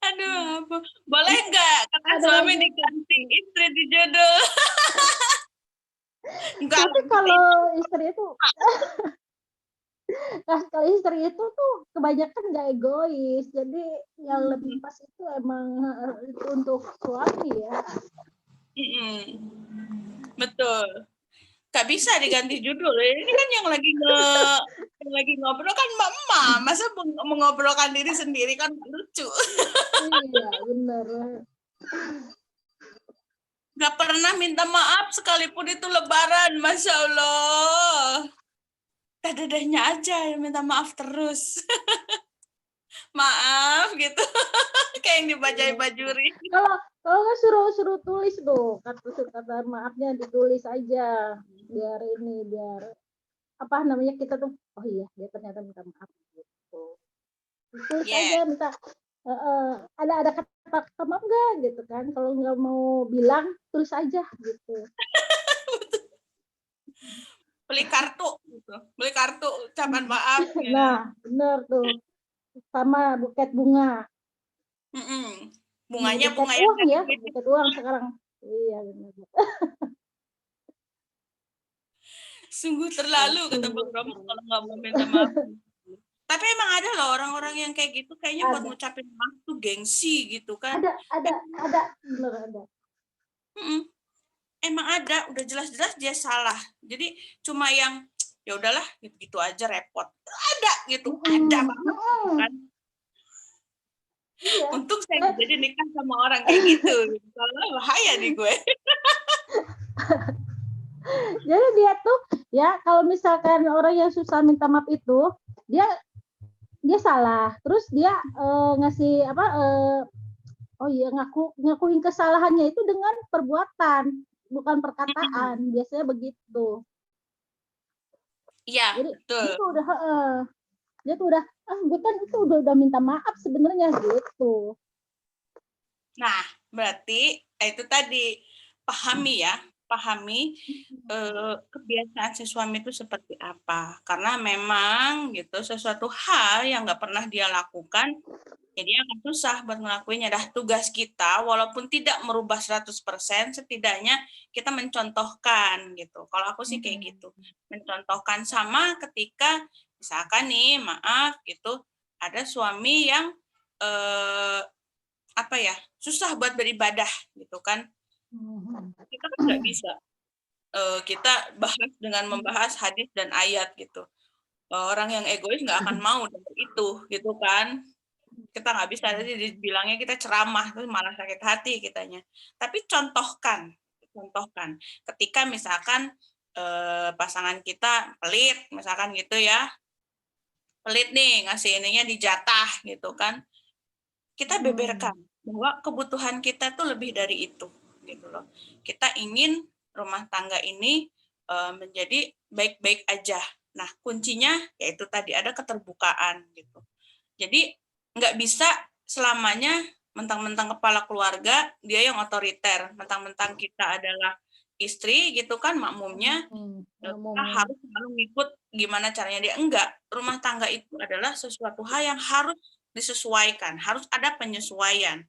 Aduh, boleh nggak kata suami diganti istri di judul? Enggak. Tapi kalau istri itu kalau istri itu tuh kebanyakan nggak egois. Jadi yang lebih pas itu emang itu untuk suami ya. Betul. Gak bisa diganti judul. Ini kan yang lagi ngobrol kan mama. Masa mengobrolkan diri sendiri kan lucu. Iya, benar. Gak pernah minta maaf sekalipun itu lebaran. Masya Allah. Dadanya aja yang minta maaf terus. Maaf gitu. Kayak yang dibacain Bajuri. Kalau nggak suruh tulis tuh kata maafnya ditulis aja biar apa namanya kita tuh oh iya dia ternyata minta maaf gitu. Tulis aja minta ada kata maaf nggak gitu kan, kalau nggak mau bilang tulis aja gitu. Beli kartu gitu. Beli kartu ucapan maaf ya. Nah bener tuh, sama buket bunga. Bunganya buket bunga uang yang ya, buket uang sekarang. Iya benar. Sungguh terlalu kata Bang Romo kalau nggak mau minta maaf. Tapi emang ada loh orang-orang yang kayak gitu, kayaknya buat ngucapin maaf tuh gengsi gitu kan. Ada bener ada. Emang ada, udah jelas-jelas dia salah. Jadi cuma yang ya udahlah gitu aja repot. Ada gitu, ada banget kan. Iya. Untung saya jadi nikah sama orang kayak gitu. Soalnya bahaya nih gue. Jadi dia tuh ya kalau misalkan orang yang susah minta maaf itu dia salah, terus dia ngasih apa oh iya ngakuin kesalahannya itu dengan perbuatan bukan perkataan. Biasanya begitu. Iya, betul. Dia tuh udah gue kan itu udah minta maaf sebenarnya gitu. Nah, berarti itu tadi pahami kebiasaan si suami itu seperti apa. Karena memang gitu sesuatu hal yang nggak pernah dia lakukan, ya dia akan susah buat ngelakuinnya. Dah tugas kita, walaupun tidak merubah 100%, setidaknya kita mencontohkan gitu. Kalau aku sih kayak gitu. Mencontohkan sama ketika misalkan nih, maaf gitu, ada suami yang susah buat beribadah gitu kan. Kita kan nggak bisa kita bahas dengan membahas hadis dan ayat gitu. Orang yang egois nggak akan mau dengan itu gitu kan. Kita nggak bisa, jadi dibilangnya kita ceramah tuh malah sakit hati kitanya. Tapi contohkan ketika misalkan pasangan kita pelit, misalkan gitu ya, pelit nih ngasih ininya dijatah gitu kan, kita beberkan bahwa kebutuhan kita tuh lebih dari itu gitu loh. Kita ingin rumah tangga ini menjadi baik-baik aja. Nah, kuncinya yaitu tadi ada keterbukaan gitu. Jadi nggak bisa selamanya mentang-mentang kepala keluarga dia yang otoriter, mentang-mentang kita adalah istri gitu kan makmumnya, kita harus selalu ngikut gimana caranya dia. Enggak, rumah tangga itu adalah sesuatu hal yang harus disesuaikan, harus ada penyesuaian.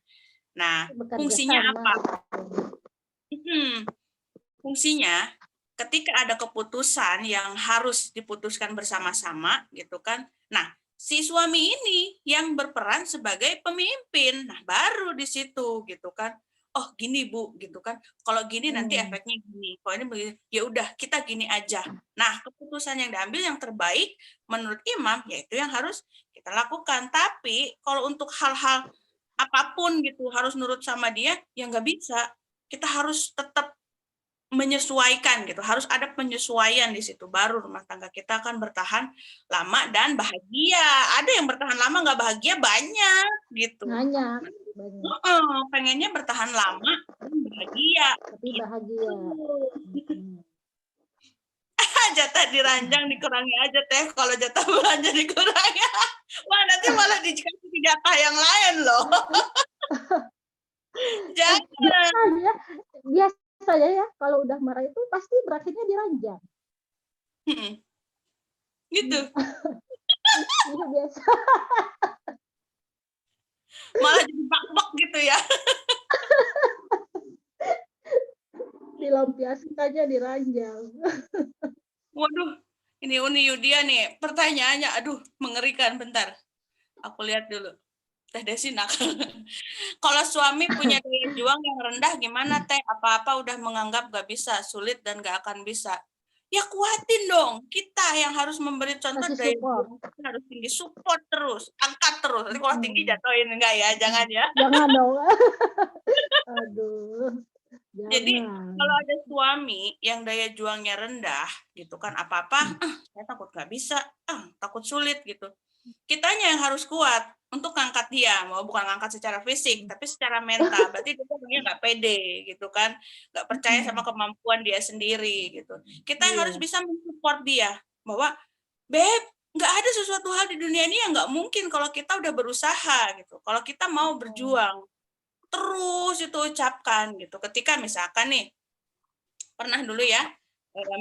Nah, fungsinya apa? Fungsinya ketika ada keputusan yang harus diputuskan bersama-sama gitu kan. Nah, si suami ini yang berperan sebagai pemimpin. Nah, baru di situ gitu kan. Oh, gini Bu gitu kan. Kalau gini nanti efeknya gini. Kalau ini begini, ya udah kita gini aja. Nah, keputusan yang diambil yang terbaik menurut imam yaitu yang harus kita lakukan. Tapi kalau untuk hal-hal apapun gitu harus nurut sama dia, ya nggak bisa. Kita harus tetap menyesuaikan gitu, harus ada penyesuaian di situ baru rumah tangga kita akan bertahan lama dan bahagia. Ada yang bertahan lama nggak bahagia banyak gitu. Banyak. Pengennya bertahan lama dan bahagia. Tapi bahagia. Jatah diranjang dikurangi aja teh, kalau jatah belanja dikurangi. Wah, nanti malah dikasih jatah yang lain loh. Jangan. Biasanya ya kalau udah marah itu pasti berakhirnya diranjang. Gitu. Iya biasa. Malah jadi bak-bak gitu ya. Dilampiaskan aja diranjang. Waduh, ini Uni Yudia nih, pertanyaannya, aduh, mengerikan. Bentar, aku lihat dulu. Teh Desi nakal. Kalau suami punya daya juang yang rendah, gimana Teh? Apa-apa udah menganggap gak bisa, sulit dan gak akan bisa. Ya kuatin dong, kita yang harus memberi contoh. Daya juang kita harus tinggi, support terus, angkat terus. Nanti kalau tinggi jatuhin, enggak ya, jangan ya. Jangan dong. Aduh. Jadi kalau ada suami yang daya juangnya rendah gitu kan, apa-apa saya takut nggak bisa, takut sulit gitu. Kitanya yang harus kuat untuk ngangkat dia, mau bukan ngangkat secara fisik tapi secara mental. Berarti dia nggak pede gitu kan, nggak percaya sama kemampuan dia sendiri gitu. Kita yang harus bisa mensupport dia bahwa Beb, nggak ada sesuatu hal di dunia ini yang nggak mungkin kalau kita udah berusaha gitu. Kalau kita mau berjuang terus itu ucapkan gitu. Ketika misalkan nih pernah dulu ya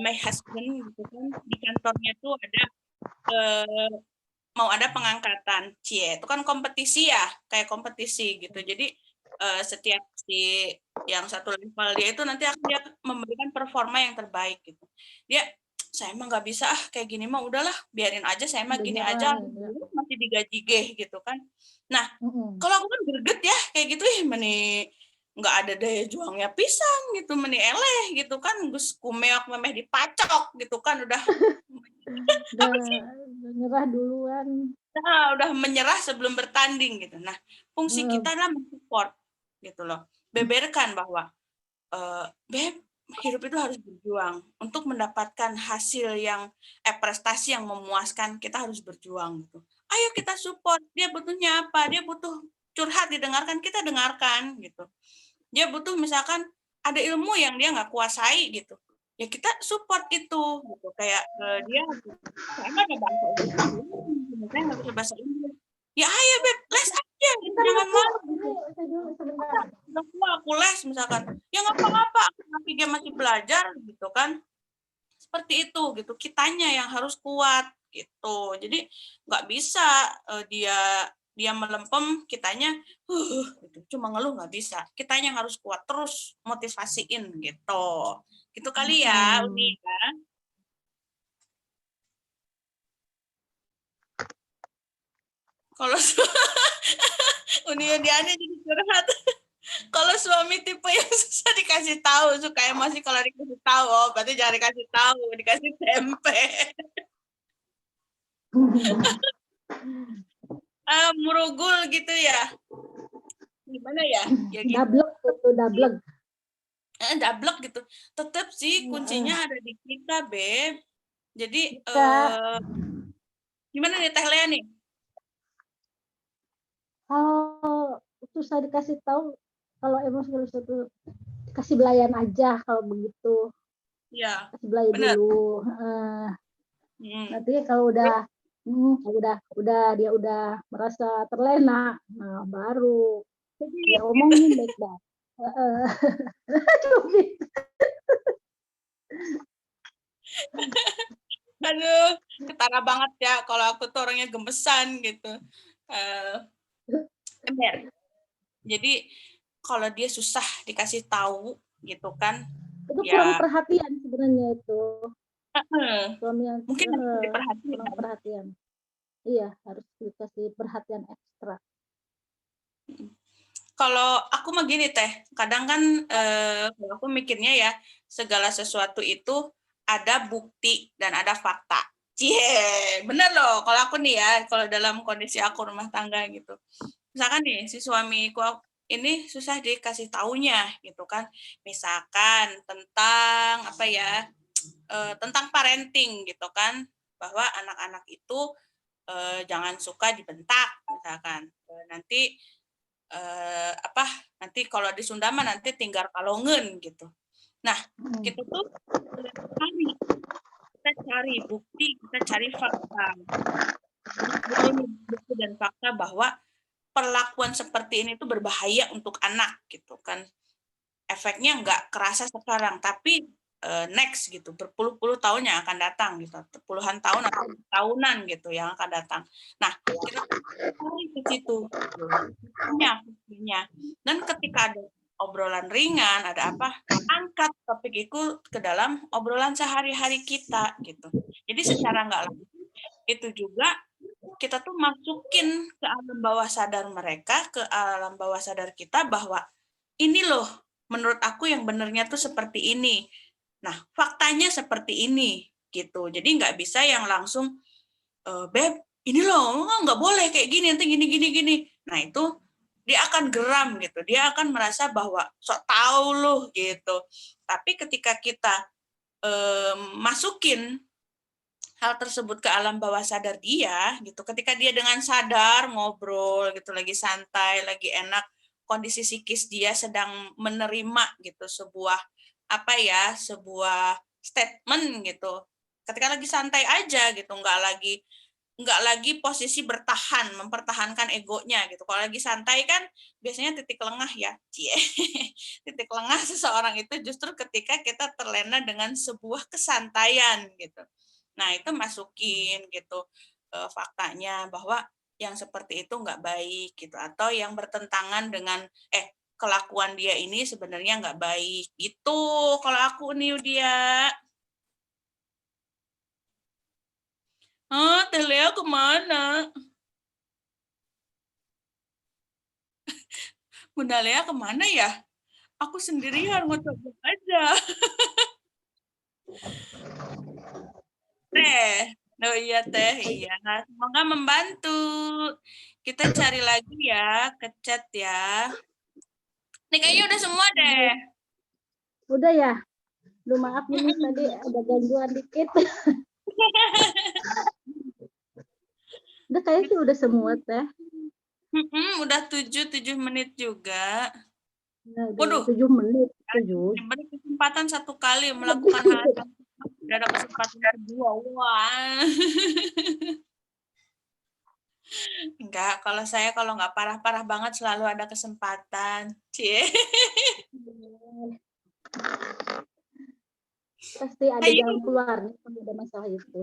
my husband gitu kan di kantornya tuh ada mau ada pengangkatan, itu kan kompetisi ya, kayak kompetisi gitu. Jadi setiap si yang satu level dia itu nanti akan dia memberikan performa yang terbaik gitu. Dia saya emang nggak bisa kayak gini mah udahlah biarin aja saya mah gini aja masih digaji gitu kan. Nah kalau aku kan greget ya kayak gitu meni nggak ada daya juangnya pisang gitu meni eleh gitu kan gus kumeok memeh dipacok gitu kan udah nyerah duluan. Nah, udah menyerah sebelum bertanding gitu. Nah fungsi kita adalah mensupport gitu loh, beberkan bahwa Beb, hidup itu harus berjuang. Untuk mendapatkan hasil yang prestasi yang memuaskan, kita harus berjuang gitu. Ayo kita support. Dia butuhnya apa? Dia butuh curhat didengarkan, kita dengarkan gitu. Dia butuh misalkan ada ilmu yang dia nggak kuasai gitu. Ya kita support itu gitu. Kayak dia saya ada bahasa Inggris, saya nggak bisa bahasa Inggris. Ya ayo Beb, les aja, jangan malu. Aku les misalkan, ya nggak apa-apa, aku dia masih belajar gitu kan, seperti itu gitu. Kitanya yang harus kuat gitu. Jadi nggak bisa dia melempem, kitanya gitu. Cuma ngeluh nggak bisa. Kitanya yang harus kuat terus motivasiin gitu. Gitu kali ya, Uni ya. Kalau Uni Yudiani jadi curhat. Kalau suami tipe yang susah dikasih tahu, suka emosi kalau dikasih tahu, berarti jangan dikasih tahu, dikasih tempe. Murugul gitu ya. Gimana ya? Ya gitu. Dablek itu dablek. dablek gitu. Tetap sih kuncinya ada di kita, Beb. Jadi gimana nih Teh Lea nih? Kalau susah dikasih tahu, kalau emosi itu kasih belayan aja kalau begitu. Iya, Kasih belayan benar. dulu. Nanti kalau udah dia udah merasa terlena, nah baru dia omongin baik-baik. Aduh, ketara banget ya kalau aku tuh orangnya gemesan gitu. Ember. Jadi kalau dia susah dikasih tahu gitu kan, Itu kurang ya perhatian sebenarnya itu. Suami yang mungkin harus diperhatiin. kurang perhatian. Iya, harus dikasih perhatian ekstra. Kalau aku mah gini Teh, kadang kan kalau aku mikirnya ya segala sesuatu itu ada bukti dan ada fakta. Cie, bener loh. Kalau aku nih ya, kalau dalam kondisi aku rumah tangga gitu. Misalkan nih si suamiku ini susah dikasih taunya gitu kan. Misalkan tentang apa ya? Tentang parenting gitu kan, bahwa anak-anak itu jangan suka dibentak misalkan. Nanti apa nanti kalau di Sunda mah nanti tinggal kalongen gitu. Nah, kita tuh cari bukti, kita cari fakta. Bukti dan fakta bahwa perlakuan seperti ini tuh berbahaya untuk anak gitu kan. Efeknya nggak kerasa sekarang, tapi next gitu, berpuluh-puluh tahun yang akan datang gitu, puluhan tahun atau tahunan gitu yang akan datang. Nah, kita cari ke situ, buktinya. Dan ketika ada obrolan ringan, ada apa, angkat topik itu ke dalam obrolan sehari-hari kita gitu. Jadi secara nggak langsung itu juga kita tuh masukin ke alam bawah sadar mereka, ke alam bawah sadar kita bahwa ini loh menurut aku yang benernya tuh seperti ini. Nah, faktanya seperti ini gitu. Jadi nggak bisa yang langsung Beb, ini loh nggak boleh kayak gini, nanti gini gini gini. Nah, itu dia akan geram gitu. Dia akan merasa bahwa sok tahu loh gitu. Tapi ketika kita masukin hal tersebut ke alam bawah sadar dia gitu, ketika dia dengan sadar ngobrol gitu, lagi santai, lagi enak, kondisi psikis dia sedang menerima gitu sebuah apa ya, sebuah statement gitu, ketika lagi santai aja gitu, nggak lagi posisi bertahan, mempertahankan egonya gitu. Kalau lagi santai kan biasanya titik lengah ya, cie. Titik lengah seseorang itu justru ketika kita terlena dengan sebuah kesantaian gitu. Nah, itu masukin gitu faktanya bahwa yang seperti itu nggak baik gitu, atau yang bertentangan dengan kelakuan dia ini sebenarnya nggak baik gitu. Kalau aku nih dia, Teh Lea kemana? Bunda Lea kemana ya? Aku sendirian ngotot aja. Teh, oh iya Teh, iya. Semoga membantu. Kita cari lagi ya, ke chat ya. Nih kayaknya udah semua deh. Udah ya? Duh, maaf nih tadi ada gangguan dikit. Udah kayaknya sih udah semua Teh. Udah 7 menit juga. Nah, Waduh, 7 menit. 7. beri kesempatan satu kali melakukan hal yang tidak ada kesempatan kedua. Wah. Enggak, kalau saya kalau nggak parah-parah banget selalu ada kesempatan. Cie. Pasti ada jalan keluarnya kalau ada masalah itu.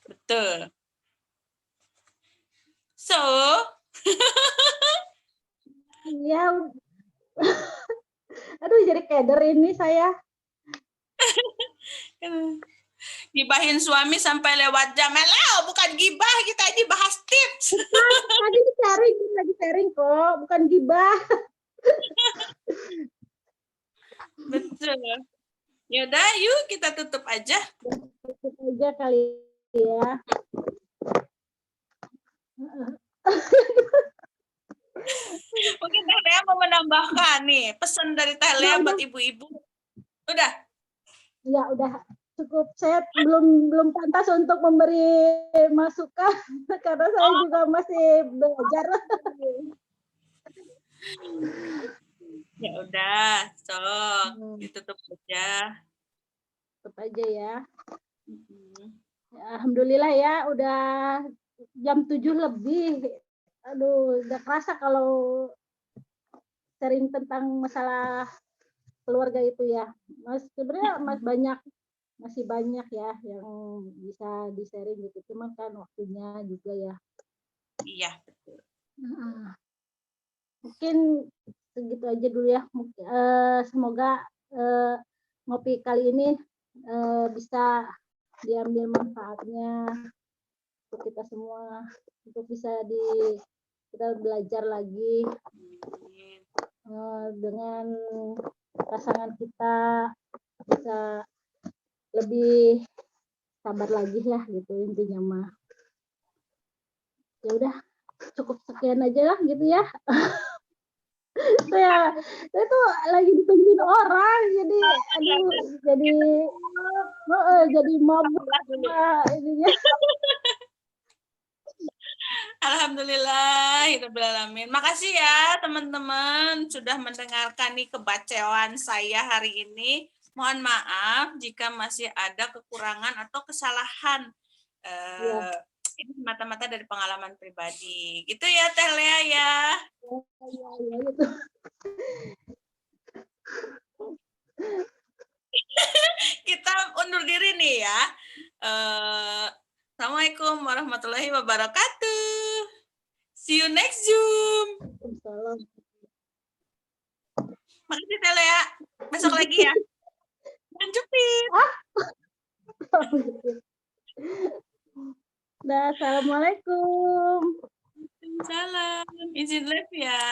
Betul. So, ya. Aduh, jadi keder ini saya. gibahin suami sampai lewat jam. Hello, bukan gibah, kita ini bahas tips. Tadi lagi sharing kok, bukan gibah. Betul. Yaudah, yuk kita tutup aja. Tutup aja kali ya. Mungkin Teh Lea mau menambahkan ditambahkan nih pesan dari Teh Lea buat ibu-ibu? Udah? Ya udah cukup. Saya belum pantas untuk memberi masukan karena saya juga masih belajar. Ya udah, sok ditutup aja. Tutup aja ya. Alhamdulillah ya, udah jam 7 lebih. Aduh, udah kerasa kalau sharing tentang masalah keluarga itu ya. Mas sebenarnya masih banyak ya yang bisa di-sharing gitu. Cuman kan waktunya juga ya. Iya, betul. Mungkin segitu aja dulu ya. Semoga ngopi kali ini bisa diambil manfaatnya untuk kita semua, untuk bisa kita belajar lagi dengan pasangan kita, bisa lebih sabar lagi lah gitu intinya mah. Ya udah cukup sekian aja lah gitu ya. saya tuh lagi ditungguin orang, jadi mabuk ininya. Alhamdulillah, alamin. Makasih ya teman-teman sudah mendengarkan nih kebacaan saya hari ini. Mohon maaf jika masih ada kekurangan atau kesalahan. Ini mata-mata dari pengalaman pribadi. Gitu ya Teh Lea ya. Ya, gitu. Kita undur diri nih ya. Assalamualaikum warahmatullahi wabarakatuh. See you next Zoom. Makasih Teh Lea. Besok lagi ya. Lanjutin. Nah, assalamualaikum. Salam. Izin live ya.